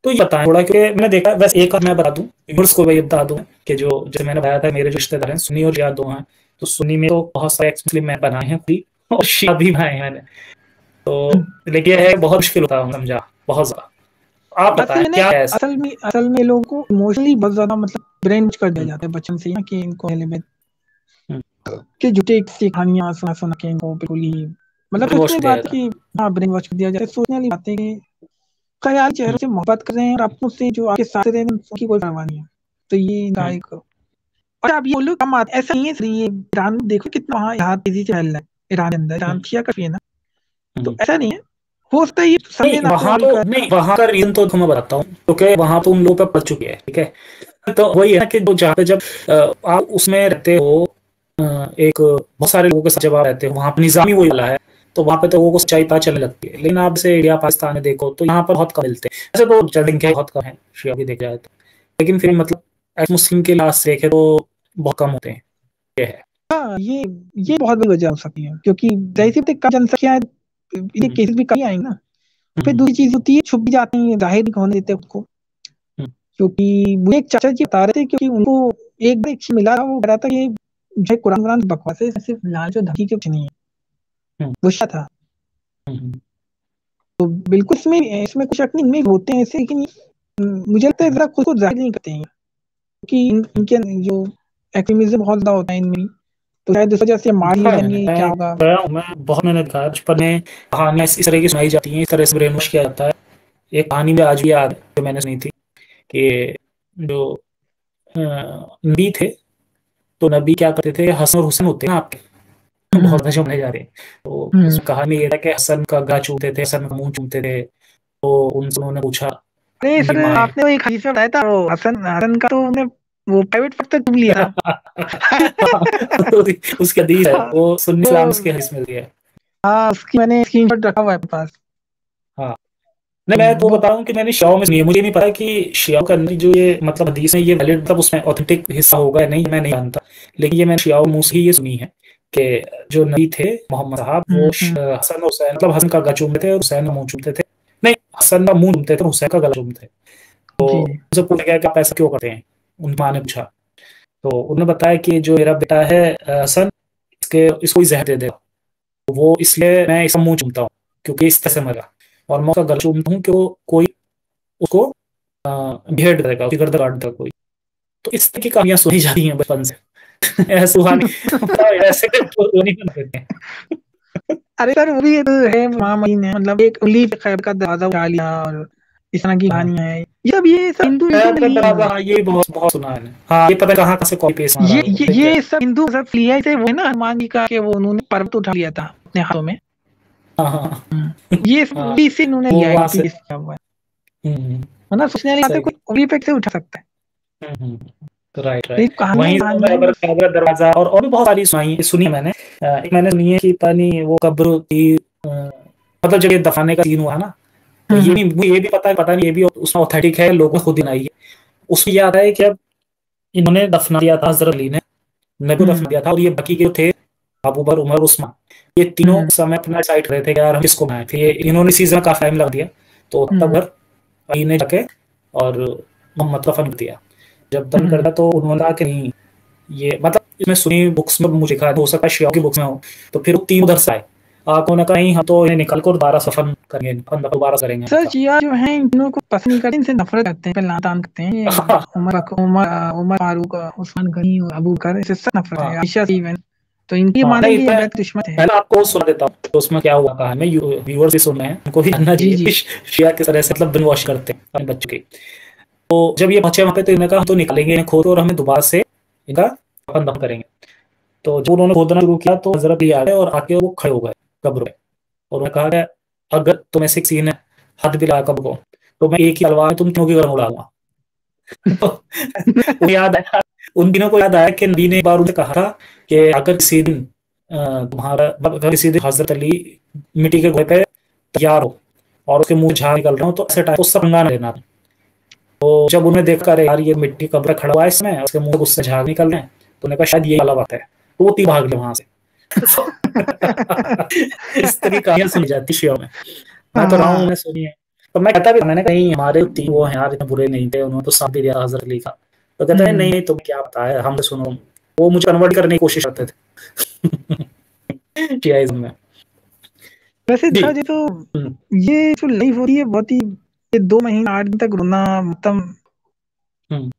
तो ये बताएं थोड़ा, क्योंकि मैंने देखा वैसे, एक और मैं बता दूं व्यूअर्स को, मैं ये बता दूं कि जो जैसे मैंने बताया था मेरे जो रिश्तेदार हैं सुन्नी और शिया दो हैं, तो सुन्नी में तो बहुत सारे एक्स मुस्लिम मैं बनाए हैं खुद, और शिया भी बनाए हैं मैंने। हम्म। तो लेकिन यह है बहुत मुश्किल होता है समझा, बहुत ज्यादा। आप बताएं असल में क्या है ऐसा? असल में लोगों को इमोशनली बहुत ज्यादा मतलब ब्रेन कर दिया हम्म, जाता है बचपन से ही ना, कि इनको पहले में हम्म, कि झूठी किस्से कहानियां सुना सुना के इनको बिल्कुल ही मतलब ब्रेन सोचने वॉश वाली दिया बात है जाता कि हाँ ब्रेन वॉश कर दिया जाता है। सोचने वाली बात है कि ख्याल है। चेहरों से मोहब्बत कर रहे हैं और अपनों से जो आपके साथ रह रहे हैं उनकी कोई परवाह नहीं है। तो ये इनका हम्म, एक, और आप ये बोलो कम आते ऐसा नहीं है। ये ईरान देखो कितना वहाँ यहाँ तेजी से फैल रहा है, ईरान के अंदर, ईरान हम्म, शिया काफी है ना। तो हम्म। ऐसा नहीं है, हो सकता है ये नहीं, समझे ना तो वहां तो उनका। नहीं, वहां का रीजन तो मैं बताता हूँ, क्योंकि वहां तो उन लोगों पे पड़ चुकी है, ठीक है। तो वही है ना कि जो जहाँ पे जब आप उसमें रहते हो, एक बहुत सारे लोगों के साथ जब आप रहते हो, वहां पर निजामी वही वाला है, तो वहां पे तो लोगों को सच्चाई पता चलने लगती है। लेकिन आप जैसे इंडिया पाकिस्तान में देखो, तो यहाँ पर बहुत कम मिलते हैं। ऐसे तो जनसंख्या बहुत कम है शिया की देखा जाए तो, लेकिन फिर मतलब एज मुस्लिम के लिहाज से देखे तो बहुत कम होते हैं, ये है। हाँ ये बहुत बड़ी वजह हो सकती है, क्योंकि जाहिर सी बात है कम जनसंख्या है, ये हम्म, केसेस भी कम ही आएंगे ना। फिर हम्म, दूसरी चीज होती है छुप भी जाते हैं, जाहिर नहीं होने देते उसको। हम्म, क्योंकि मुझे एक चाचा जी बता रहे थे, क्योंकि उनको एक बार एक चीज मिला था, वो कह रहा था कि जो कुरान कुरान बकवास है, सिर्फ लालच और धमकी के कुछ नहीं है, हम्म, वो क्या था। हम्म, तो बिल्कुल इसमें इसमें कुछ शक नहीं, इनमें होते हैं ऐसे, लेकिन मुझे लगता है हम्म, जरा खुद को जाहिर नहीं करते हैं, क्योंकि इनके जो एक्टिविज्म बहुत ज्यादा होता है इनमें, तो शायद इस वजह से मार लिए देखा है जाएंगे, क्या मैं, होगा। गया हूँ मैं बहुत, मैंने देखा है बचपन में कहानियां इस तरह की सुनाई जाती हैं, इस तरह से ब्रेन वॉश किया जाता है। एक कहानी में आज भी याद है जो मैंने सुनी थी, कि जो नबी थे, तो नबी क्या करते थे, हसन और हुसैन होते हैं ना आपके, हम्म बहुत अच्छे होने जा रहे हैं। तो हम्म। उस कहानी में ये था कि हसन का गला चूमते थे, हसन का मुंह चूमते थे। तो उनसे उन्होंने पूछा अरे उनकी सर, माए। आपने वो एक हदीस में बताया था, वो हसन हसन का तो उन्होंने वो प्राइवेट पक्का चुन लिया था। तो उसकी हदीस है, वो सुन्नी वो इस्लाम की हदीस मिलती है। हाँ, उसकी मैंने स्क्रीनशॉट रखा हुआ है अपने पास। हाँ, नहीं, मैं तो वो बता रहा हूँ कि मैंने शियाओं में सुनी है, मुझे नहीं पता कि शियाओं का अंदर जो ये मतलब हदीस है ये वैलिड मतलब उसमें ऑथेंटिक हिस्सा होगा या नहीं, मैं नहीं जानता। लेकिन ये मैंने शियाओं मुंह से ही ये सुनी है कि जो नबी थे मोहम्मद साहब, वो हम्म। हसन और हुसैन, मतलब हसन का गला चूमते थे और हुसैन का मुंह चूमते थे। नहीं, हसन का मुंह चूमते थे, हुसैन का गला चूमते थे। तो जी उनसे पूछा गया कि आप ऐसा क्यों करते हैं, उन माँ ने पूछा। तो उन्होंने बताया कि जो मेरा बेटा है हसन, इसके इसको ही जहर दे दे, तो वो इसलिए मैं इसका मुंह चूमता हूँ, क्योंकि इस तरह से मरा। और मैं उसका गला चूमता हूँ कि वो कोई उसको घेर देगा, उसकी गर्दन काट देगा कोई। तो इस तरह की कहानियां सुनी जाती हैं बचपन से। ऐसे कहानी ऐसे तो नहीं बन देते हैं। अरे सर, वो भी तो है, महामहिम है, मतलब एक उंगली पे खैर का दरवाजा उठा लिया, और इस तरह की हाँ, कहानियां है। ये सब हिंदू हिंदू खैर में का लिए हुए दरवाजा, हैं। हाँ, ये बहुत बहुत सुना है मैंने। हाँ, ये पता कहाँ से कॉपी पेस्ट मारा लोगों ने, ये सब हिंदू सब लिया थे, वो है ना हनुमान जी का, कि वो उन्होंने पर्वत उठा लिया था अपने हाथों में। हाँ हाँ ये सब हाँ, उंगली से इन्होंने वो लिया है, वहां कॉपी से। पेस्ट किया हुआ है। हम्म, मतलब सोचने वाली बात है, सही। कोई उंगली पे से उठा सकता है। राइट तो ये राइट। कहानियां वहीं से मैंने कहानियां अबर बस। अबर दरवाजा और भी बहुत सारी सुनी है मैंने। एक मैंने सुनी है कि पता नहीं वो कब्र थी, मतलब जब ये दफनाने का सीन हुआ ना, तो ये हम्म भी मुझे ये भी पता है, पता नहीं ये भी उसमें ऑथेंटिक है, लोगों ने खुद बनाई है। उसमें ये आता है कि अब इन्होंने दफना दिया था हजरत अली ने, नबी को दफना हम्म दिया था, और ये बाकी के जो थे अबू बकर, उमर, उस्मान, ये तीनों हम्म समय अपना डिसाइड कर रहे थे कि यार हम किसको बनाए। फिर इन्होंने सीजन का टाइम लग दिया, तो तब हम्म अली ने जाके और मोहम्मद का फन कर दिया। जब दफन कर हम्म। दिया तो उन्होंने कहा कि नहीं, ये मतलब इसमें सुनी बुक्स में मुझे लिखा है, हो सकता है शियाओं की बुक्स में हो। तो फिर वो तीन उधर से आए, आप उन्होंने कहा नहीं, हम तो इन्हें निकल कर दोबारा सफन करेंगे, दोबारा करेंगे सर इनका। जिया जो है इन तीनों को पसंद नहीं करते, इनसे नफरत करते हैं, पहले तान करते हैं। ये हाँ उमर उमर उमर फारूक, उस्मान गनी और अबू बकर, इससे सख्त नफरत है, हाँ आयशा से इवन। तो इनकी हाँ नहीं, मानेंगे ये मैं अवैध रिश्वत है। पहले आपको सुना देता हूँ तो उसमें क्या हुआ कहानी, व्यूअर्स भी सुन रहे हैं, उनको भी जानना जी चाहिए जी। कि शिया किस तरह से मतलब ब्रेन वॉश करते हैं अपने बच्चों की। तो जब ये पहुंचे वहां पे तो इन्होंने कहा हम तो निकालेंगे इन्हें खोद और हमें दोबारा से इनका दफन दफन करेंगे। तो जब उन्होंने खोदना शुरू किया तो हजरत अली आ गए और आके वो खड़े हो गए कब्र में, और उन्होंने कहा कि अगर तुम ऐसे सीन है हाथ भी लगा कब्र को तो मैं एक ही तलवार में तुम तीनों की गर्दन उड़ाऊंगा। तो वो याद आया, उन दिनों को याद आया कि नबी ने एक बार उनसे कहा था कि अगर किसी दिन तुम्हारा अगर किसी दिन हजरत अली मिट्टी के घोड़े पे तैयार हो और उसके मुंह से झाग निकल रहे हो तो ऐसे टाइम उससे पंगा न लेना। तो जब उन्हें देखा अरे यार ये मिट्टी कब्र खड़ा हुआ है इसमें, उसके मुंह से उससे झाग निकल रहे हैं, तो उन्होंने कहा शायद ये वाला बात है, तो वो तीन भाग गए वहां से। तो इस तरह की कहानियां सुनी जाती शियों में। मैं तो रहा हूँ, हाँ। मैंने सुनी है। तो मैं कहता भी था, मैंने कहीं हमारे तीन वो हैं यार इतने बुरे नहीं थे, उन्होंने तो साथ भी दिया हजरत अली का। तो कहते हैं नहीं नहीं तुम क्या बताया हम तो सुनो, वो मुझे कन्वर्ट करने की कोशिश करते थे शियाइज्म में। वैसे जी। देखा जाए तो हम्म, ये जो लाइफ हो रही है बहुत ही, ये 2 महीने 8 दिन तक रोना मतलब। हम्म।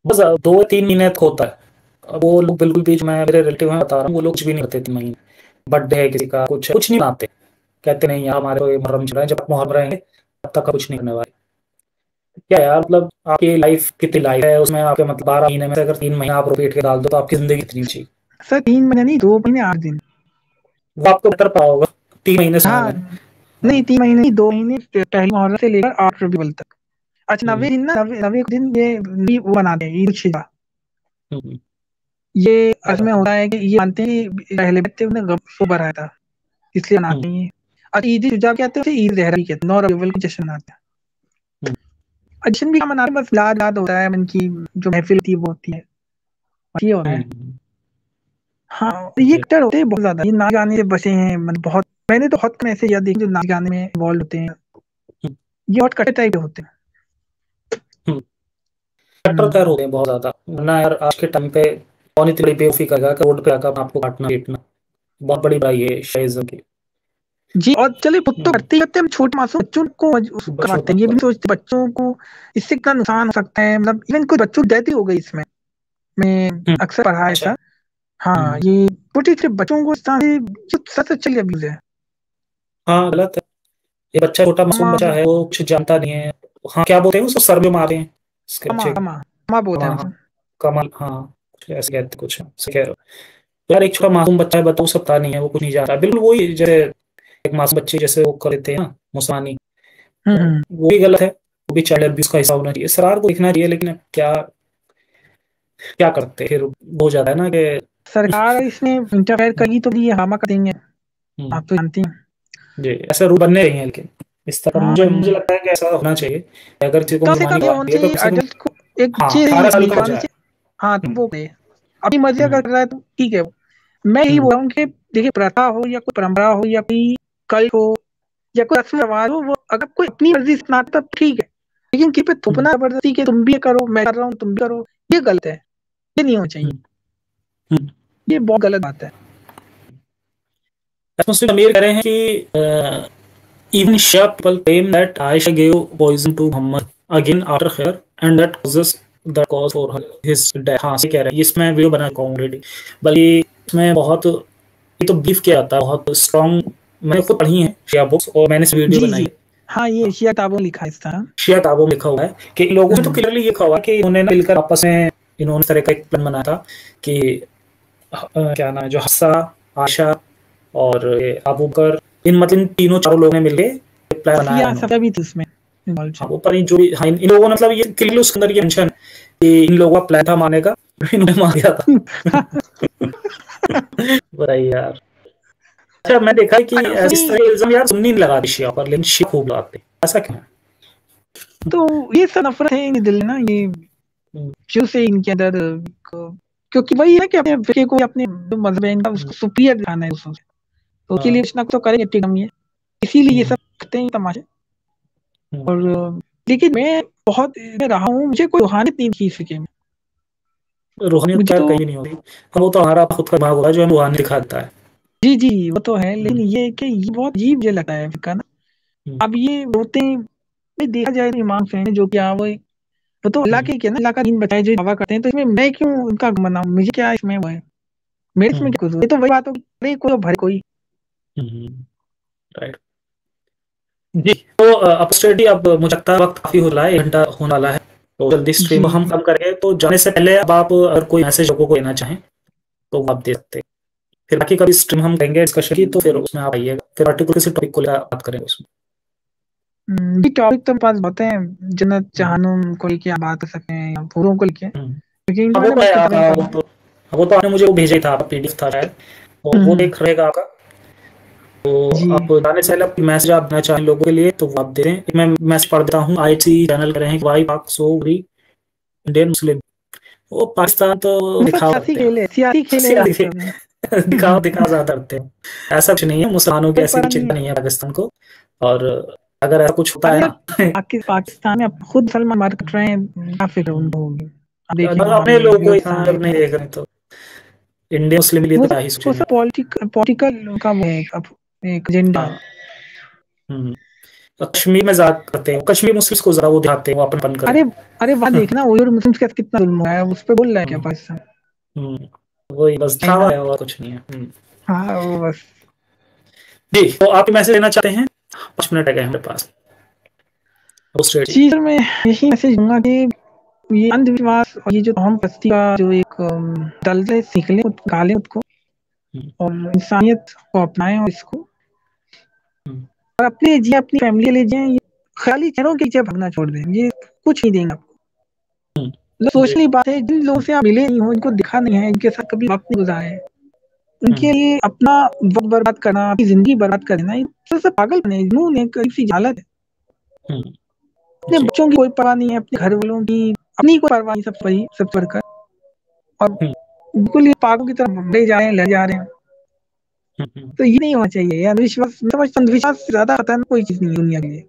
बस 2-3 महीने तक होता है। अब वो लोग बिल्कुल भी, जो मैं मेरे रिलेटिव हैं बता रहा हूँ, वो लोग कुछ भी नहीं करते 3 महीने। बर्थडे है किसी का, कुछ कुछ नहीं मनाते, कहते नहीं यार हमारे तो ये मुहर्रम चल रहा है, जब तक मुहर्रम रहेंगे तब तक कुछ नहीं करने वाले। क्या यार, मतलब आपकी लाइफ कितनी लाइफ है उसमें, आपके मतलब 12 महीने में से अगर 3 महीने आप रोटेट के डाल दो तो आपकी जिंदगी कितनी चाहिए। सर 3 महीने नहीं, 2 महीने 8 दिन। वो आपको बेहतर पता होगा, 3 महीने सुना है हाँ मैंने। नहीं, 3 महीने नहीं, 2 महीने, पहली मुहर्रम से लेकर 8 रबीउल तक। अच्छा, हम्म, 90 दिन ना, 90 दिन ये वो बनाते हैं ईद उल फितर। हम्म, ये असल में बताता हूँ। होता है कि ये मानते हैं कि पहले बच्चे ने गम को बढ़ाया था, इसलिए हम्म, मनाते हैं ये। अच्छा, ईद उल जुहा कहते हैं, उसे ईद जहरा भी कहते हैं, 9 रबीउल को जश्न मनाते हैं। हम्म, और जश्न भी क्या मनाते हैं, बस याद याद होता है, मन की जो महफिल थी वो होती है, और ये होता है। हम्म, हाँ, और ये जी, कट्टर होते हैं बहुत ज्यादा, ये नाच गाने से बचे हैं, मतलब बहुत। मैंने तो बहुत कम ऐसे याद देखे जो नाच गाने में इन्वॉल्व होते हैं। हम्म, ये बहुत कट्टर टाइप के होते हैं। हम्म। कट्टर हम्म। कर हो गए बहुत ज्यादा, वरना यार आज के टाइम पे कौन इतनी बड़ी बेवकूफी करेगा कि रोड पे आकर आपको काटना पीटना। बहुत बड़ी बुराई है शायद की। जी, और चलिए खुद तो हम्म, करते ही करते हैं, हम छोटे मासूम बच्चों को बच्चों करवाते का हैं, ये भी तो नहीं सोचते बच्चों को इससे कितना नुकसान हो सकता है, मतलब इवन कुछ बच्चों की डेथ ही हो गई इसमें। मैं हम्म, अक्सर पढ़ा है अच्छा। ऐसा। हाँ, हम्म, ये छोटे छोटे बच्चों को इस तरह से जो सच एक्चुअली अब्यूज है। हाँ गलत है। ये बच्चा छोटा मासूम कमा बच्चा है, वो कुछ जानता नहीं है। हाँ क्या बोलते हैं उसको, सर में मारे हैं इसके कमा बच्चे को। कमा कमा बोलते हैं हाँ हाँ, उसे। कमल, हाँ कुछ ऐसे कहते, कुछ ऐसे कह रहे हो। यार एक छोटा मासूम बच्चा है, बताओ, सब पता नहीं है, वो कुछ नहीं जान रहा, बिल्कुल वही जैसे एक मासूम बच्चे जैसे वो कर देते हैं ना मुसलमानी। तो हम्म। वो भी गलत है, वो भी चाइल्ड अब्यूज का हिस्सा होना चाहिए, सरार को दिखना चाहिए, लेकिन अब क्या क्या करते हैं? फिर हो जाता है ना कि सरकार इसमें इंटरफेयर करेगी तो ये हंगामा करेंगे, हम्म, आप तो जानती हैं। जी ऐसे रूल बनने चाहिए, लेकिन इस तरह हाँ, मुझे मुझे लगता है कि ऐसा होना चाहिए कि अगर किसी को कम से मुसलमानी कम ये करवानी होना है तो चाहिए किसी को, अडल्ट को, एक हाँ बच्चे 18 साल का हो निगरानी जाए। से। हाँ, तो हम्म, वो करे, अपनी मर्जी हम्म, अगर कर रहा है तो ठीक है। मैं यही हम्म, बोल रहा हूँ कि देखिए, प्रथा हो या कोई परंपरा हो या कोई कल्ट हो या कोई रस्म रिवाज हो, वो अगर कोई अपनी मर्जी से अपनाता तब ठीक है। लेकिन किसी पे हम्म, थोपना जबरदस्ती के तुम भी ये करो, मैं कर रहा हूँ तुम भी करो, ये गलत है, ये नहीं होना चाहिए। हम्म, हम्म। ये बहुत गलत बात है। मुस्लिम अमीर कह रहे हैं कि even Shia people claim that Aisha gave poison to Muhammad again after her and that causes the cause for his death। हाँ सही कह रहे हैं, इसमें वीडियो बना चुका हूँ ऑलरेडी। बल्कि इसमें बहुत ये तो बीफ किया जाता है बहुत स्ट्रॉन्ग। मैंने खुद पढ़ी है शिया बुक्स और मैंने इस वीडियो जी बनाई जी। है। हाँ, ये एशिया किताबों में लिखा है इस तरह। शिया किताबों में लिखा हुआ है कि इन लोगों ने तो हम्म। क्लियरली ये लिखा हुआ है कि इन्होंने ना मिलकर आपस में इन्होंने इस तरह का एक प्लान बनाया था कि क्या नाम है जो हफ्सा, आशा और ये अबू बकर, इन मतलब इन तीनों चारों लोगों ने मिलकर प्लान बनाया सफिया इन्होंने। सफिया भी थी उसमें involved हाँ शायद। वो पर जो भी, हाँ इन लोगों ने मतलब ये क्लियरली उसके अंदर ये मेंशन कि इन लोगों का प्लान था मारने का, इन्होंने मार दिया था। बताइए यार। अच्छा मैं देखा है कि अच्छा इस सुनी, तरह के इल्जाम यार सुन्नी नहीं लगाते शिया पर, लेकिन शिया खूब लगाते हैं। ऐसा क्यों है? तो ये सब नफरत है इन दिल में ना, ये हम्म, शुरू से इनके अंदर क्योंकि वही है कि अपने फिक्र को, अपने जो मजहब है इनका, हम्म, उसको सुपीरियर दिखाना है दूसरों से। तो उसके लिए हाँ, कुछ ना कुछ तो करेंगे टिकम ये, इसीलिए ये हम्म, सब करते हैं तमाशे। हम्म। और लेकिन मैं बहुत मैं रहा हूँ, मुझे कोई रूहानियत नहीं थी इसके में। रूहानियत मुझे तो यार तो कहीं नहीं होती। हाँ वो तो हमारा खुद का दिमाग होगा जो हमें रूहानी दिखाता है। जी जी, वो तो है, लेकिन हम्म, ये है कि ये बहुत अजीब मुझे लगता है फिक्र ना। हम्म, अब ये होते हैं, भाई देखा जाए तो ईमान से हैं जो कि हाँ वो तो अल्लाह हम्म, के क्या ना, अल्लाह का दीन बताए जो दावा करते हैं, तो इसमें मैं क्यों उनका मनाऊं, मुझे क्या इसमें वो है। मेरे इसमें क्या कसूर? ये तो वही बात होगी, अरे कोई भरे कोई। राइट जी। तो अपस्टेडी, अब मुझे लगता है वक्त काफी हो रहा है, 1 घंटा होने वाला है, तो जल्दी स्ट्रीम हम जी कम करेंगे। तो जाने से पहले अब आप अगर कोई मैसेज लोगों को देना चाहें तो वो आप दे सकते हैं। फिर बाकी कभी स्ट्रीम हम करेंगे डिस्कशन की, तो फिर उसमें आप आइएगा, फिर पर्टिकुलर किसी टॉपिक को लेकर बात करेंगे उसमें। जी, टॉपिक तो पास बहुत हैं, जन्नत हम्म, जहन्नुम को लेके आप बात कर सकते हैं, या पूरों को लेके, हम्म। लेकिन इंडिया अब वो वाले तो में है उसको आपका, ज्यादा नहीं करना। वो तो आपने मुझे वो भेजा ही था, आपका पीडीएफ था शायद, तो वो हम्म, एक रहेगा आपका। तो जी आप जाने से पहले अपनी मैसेज आप देना चाहें लोगों के लिए तो वो आप दे दें। मैं मैसेज पढ़ देता हूँ। आईटी चैनल कर रहे हैं, वाई पाक सो इंडियन मुस्लिम, वो पाकिस्तान तो वो सब दिखावा करते हैं, सियासी खेल है वो सियासी सब। दिखावा दिखावा ज्यादा करते हैं। ऐसा कुछ नहीं है, मुसलमानों की कोई ऐसी पता भी नहीं चिंता है। नहीं है पाकिस्तान को। और अगर ऐसा कुछ होता है अरे यार, ना पाकिस्तान में अब खुद सलमान मार कट रहे हैं, क्या फिक्र उनको होगी? अब देखिए अगर वहां अपने भी लोगों को व्यवस्था यहाँ है जब नहीं क्या। देख रहे तो इंडियन मुस्लिम के लिए वो तो क्या सब ही वो सोचेंगे। सब पॉलिटिकल का वो है, अब एक एजेंडा है। हाँ। हम्म। और कश्मीर में ज्यादा करते हैं, कश्मीर मुस्लिम्स को ज्यादा वो दिखाते हैं, वो अपनपन अरे करें। अरे वहां देखना उइगर मुस्लिम के साथ कितना जुल्म हुआ है, उस पर बोल रहा है क्या हम्म, पाकिस्तान? वही बस है दिखावा ना। है और कुछ नहीं है। हाँ वो बस। जी, तो आप मैसेज देना चाहते हैं? 5 मिनट है हमारे पास। Post ready. चीज में यही मैसेज दूंगा कि ये अंधविश्वास और ये जो हम बस्ती का जो एक दल है, सीख लें, गालें उसको, हम्म, और इंसानियत को अपनाएं, और इसको हम्म, और अपने जिए, अपनी फैमिली ले जाएं। ये खाली चेहरों के पीछे भागना छोड़ दें, ये कुछ नहीं देंगे आपको। हम्म, मतलब जी, सोचने की बात है, जिन लोगों से आप मिले नहीं हो, इनको दिखा नहीं है, इनके साथ कभी वक्त नहीं गुजारा है, उनके हम्म, लिए अपना वक्त बर्बाद करना, अपनी जिंदगी बर्बाद कर देना, ये सबसे पागल बने, जुनून है, कहीं सी हालत है। हम्म, अपने जी, बच्चों की कोई परवाह नहीं है, अपने घर वालों की, अपनी कोई परवाह नहीं, सब वही सब बढ़कर, और हम्म, बिल्कुल ये पागलों की तरफ बढ़े जा रहे हैं, ले जा रहे हैं। हम्म। तो ये नहीं होना चाहिए। ये अंधविश्वास, मैं समझता हूं, अंधविश्वास से ज्यादा खतरनाक कोई चीज नहीं है दुनिया के लिए।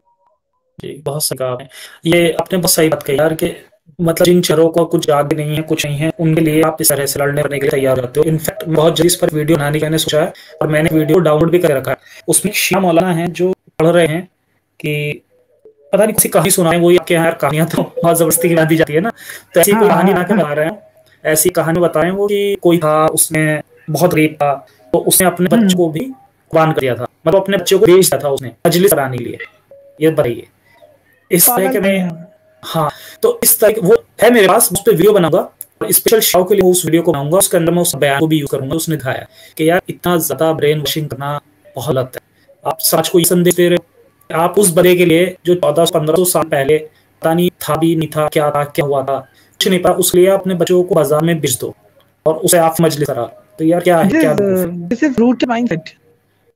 जी, बहुत सही कहा आपने। ये आपने बहुत सही बात कही यार, कि मतलब जिन चरों को कुछ याद नहीं है, कुछ नहीं है, उनके लिए आप इस तरह से लड़ने करने के लिए तैयार रहते हो। इनफैक्ट बहुत जल्दी इस पर वीडियो बनाने का मैंने सोचा है, और मैंने वीडियो डाउनलोड भी कर रखा है। उसमें शिया मौलाना है जो पढ़ रहे हैं कि पता नहीं किसी कहानी सुनाए, वो आपके यहाँ यार कहानियां तो बहुत जबरदस्ती की दी जाती है ना, तो ऐसी हाँ कोई कहानी हाँ बना के हाँ। बता रहे हैं। ऐसी कहानी बताएं वो कि कोई था, उसने बहुत गरीब था, तो उसने अपने बच्चों हम्म, को भी कुर्बान कर दिया था, मतलब अपने बच्चों को बेच दिया था उसने मजलिस कराने के लिए। ये बताइए, इस तरह पागल के बने में। हैं। हाँ, तो इस तरह वो है मेरे पास, उस पर वीडियो बनाऊंगा, और स्पेशल शो के लिए उस वीडियो को बनाऊंगा, उसके अंदर मैं उस बयान को भी यूज करूंगा। उसने दिखाया कि यार इतना ज्यादा ब्रेन वॉशिंग करना बहुत गलत है। आप समाज को ये संदेश दे रहे हो, आप उस बड़े के लिए जो 1400-1500 साल पहले पता नहीं था भी नहीं था, क्या हुआ था, कुछ नहीं पता, उसके लिए आप अपने बच्चों को बाजार में बेच दो और उसे आप मजलिस करा, तो यार क्या है, क्या बेवकूफ है। This is root mindset.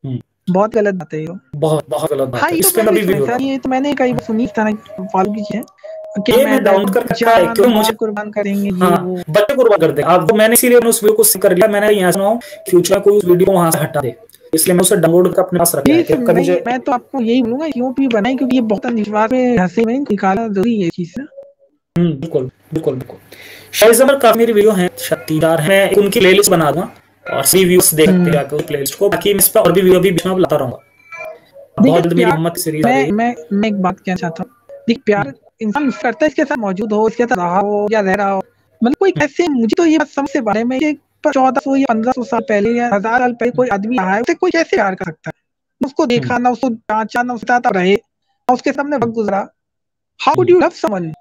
Hmm, बहुत गलत बात है ये। बहुत बहुत गलत हाँ, बात है, ये तो इस पे मैंने मैं भी भी सुना वीडियो सर, बनाऊंगा। ये तो मैंने कई बार सुनी इस तरह की फालतू की चीजें, क्या ये मैं मैं डाउनलोड कर रखा है जान क्यों माल मुझे। कुर्बान करेंगे, ये हाँ, वो। बच्चे कुर्बान कर दे आप, मैंने इसीलिए उस वीडियो को सेव कर लिया। मैंने यहाँ सुना हूँ फ्यूचर में कोई उस वीडियो को वहां से हटा दे, इसलिए मैं उसे डाउनलोड कर अपने पास रख लिया है प्लीज, कि कभी मुझे। मैं तो आपको यही बोलूंगा, क्यों भी बनाए, क्योंकि ये बहुत अंधविश्वास में हंसे में निकालना जरूरी है चीज ना। बिल्कुल बिल्कुल बिल्कुल। शायद जबर काफी मेरी वीडियो हैं, 3-4 हैं, मैं उनकी प्लेलिस्ट बना दूंगा, और सभी व्यूज देख सकते हम्म, हैं जाकर प्लेलिस्ट को। बाकी मैं इस पर और भी वीडियो भी बीच में लाता रहूंगा। देखिए बहुत जल्द मेरी प्यार, मोहम्मद सीरीज आ मैं जाएगी। मैं मैं एक बात कहना चाहता हूँ। देखिए, प्यार इंसान करता है, इसके साथ मौजूद हो, इसके साथ रहा हो या रह रहा हो, मतलब कोई कैसे, मुझे तो ये बात समझ से बारे में कि 1400 या 1500 साल पहले या 1000 साल पहले कोई आदमी रहा है, उसे कोई कैसे प्यार कर सकता है? उसको हम्म, देखा ना, उसको जांचा ना, उसके साथ रहे ना, उसके सामने वक्त गुजरा। How could hmm, you love someone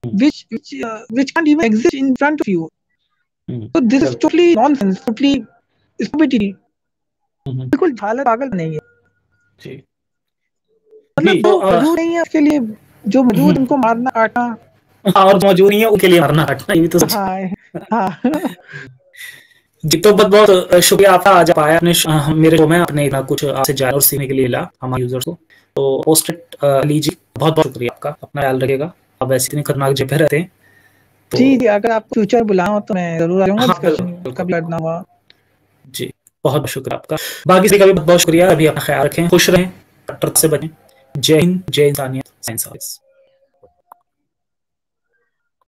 hmm, which can't even exist in front of you? So this is बिल्कुल। totally nonsense, totally stupidity। हम्म, बिल्कुल हालत पागल नहीं है। जी जी। मतलब तो जो मौजूद नहीं है उसके लिए, जो मौजूद उनको मारना काटना। हाँ, और मौजूद नहीं है उनके लिए मरना हटना, ये भी तो सच हाँ हाँ। है। जी, तो बहुत बहुत शुक्रिया आपका, आज आप आए अपने मेरे शो में, आपने इतना कुछ आपसे जाना और सीखने के लिए मिला हमारे यूजर्स को। तो पोस्टेड लीजिए, बहुत बहुत शुक्रिया आपका, अपना ख्याल रखिएगा। आप ऐसी इतनी खतरनाक जगह रहते हैं तो। जी जी, अगर आप फ्यूचर बुलाओ तो मैं जरूर आ जाऊंगा, हाँ, बिल्कुल डिस्कशन बिल्कुल। कभी करना हुआ। जी, बहुत बहुत शुक्रिया आपका। बाकी से कभी बहुत बहुत शुक्रिया। अभी अपना ख्याल रखें, खुश रहें, डॉक्टर से बचें। जय हिंद, जय इंसानियत, साइंस।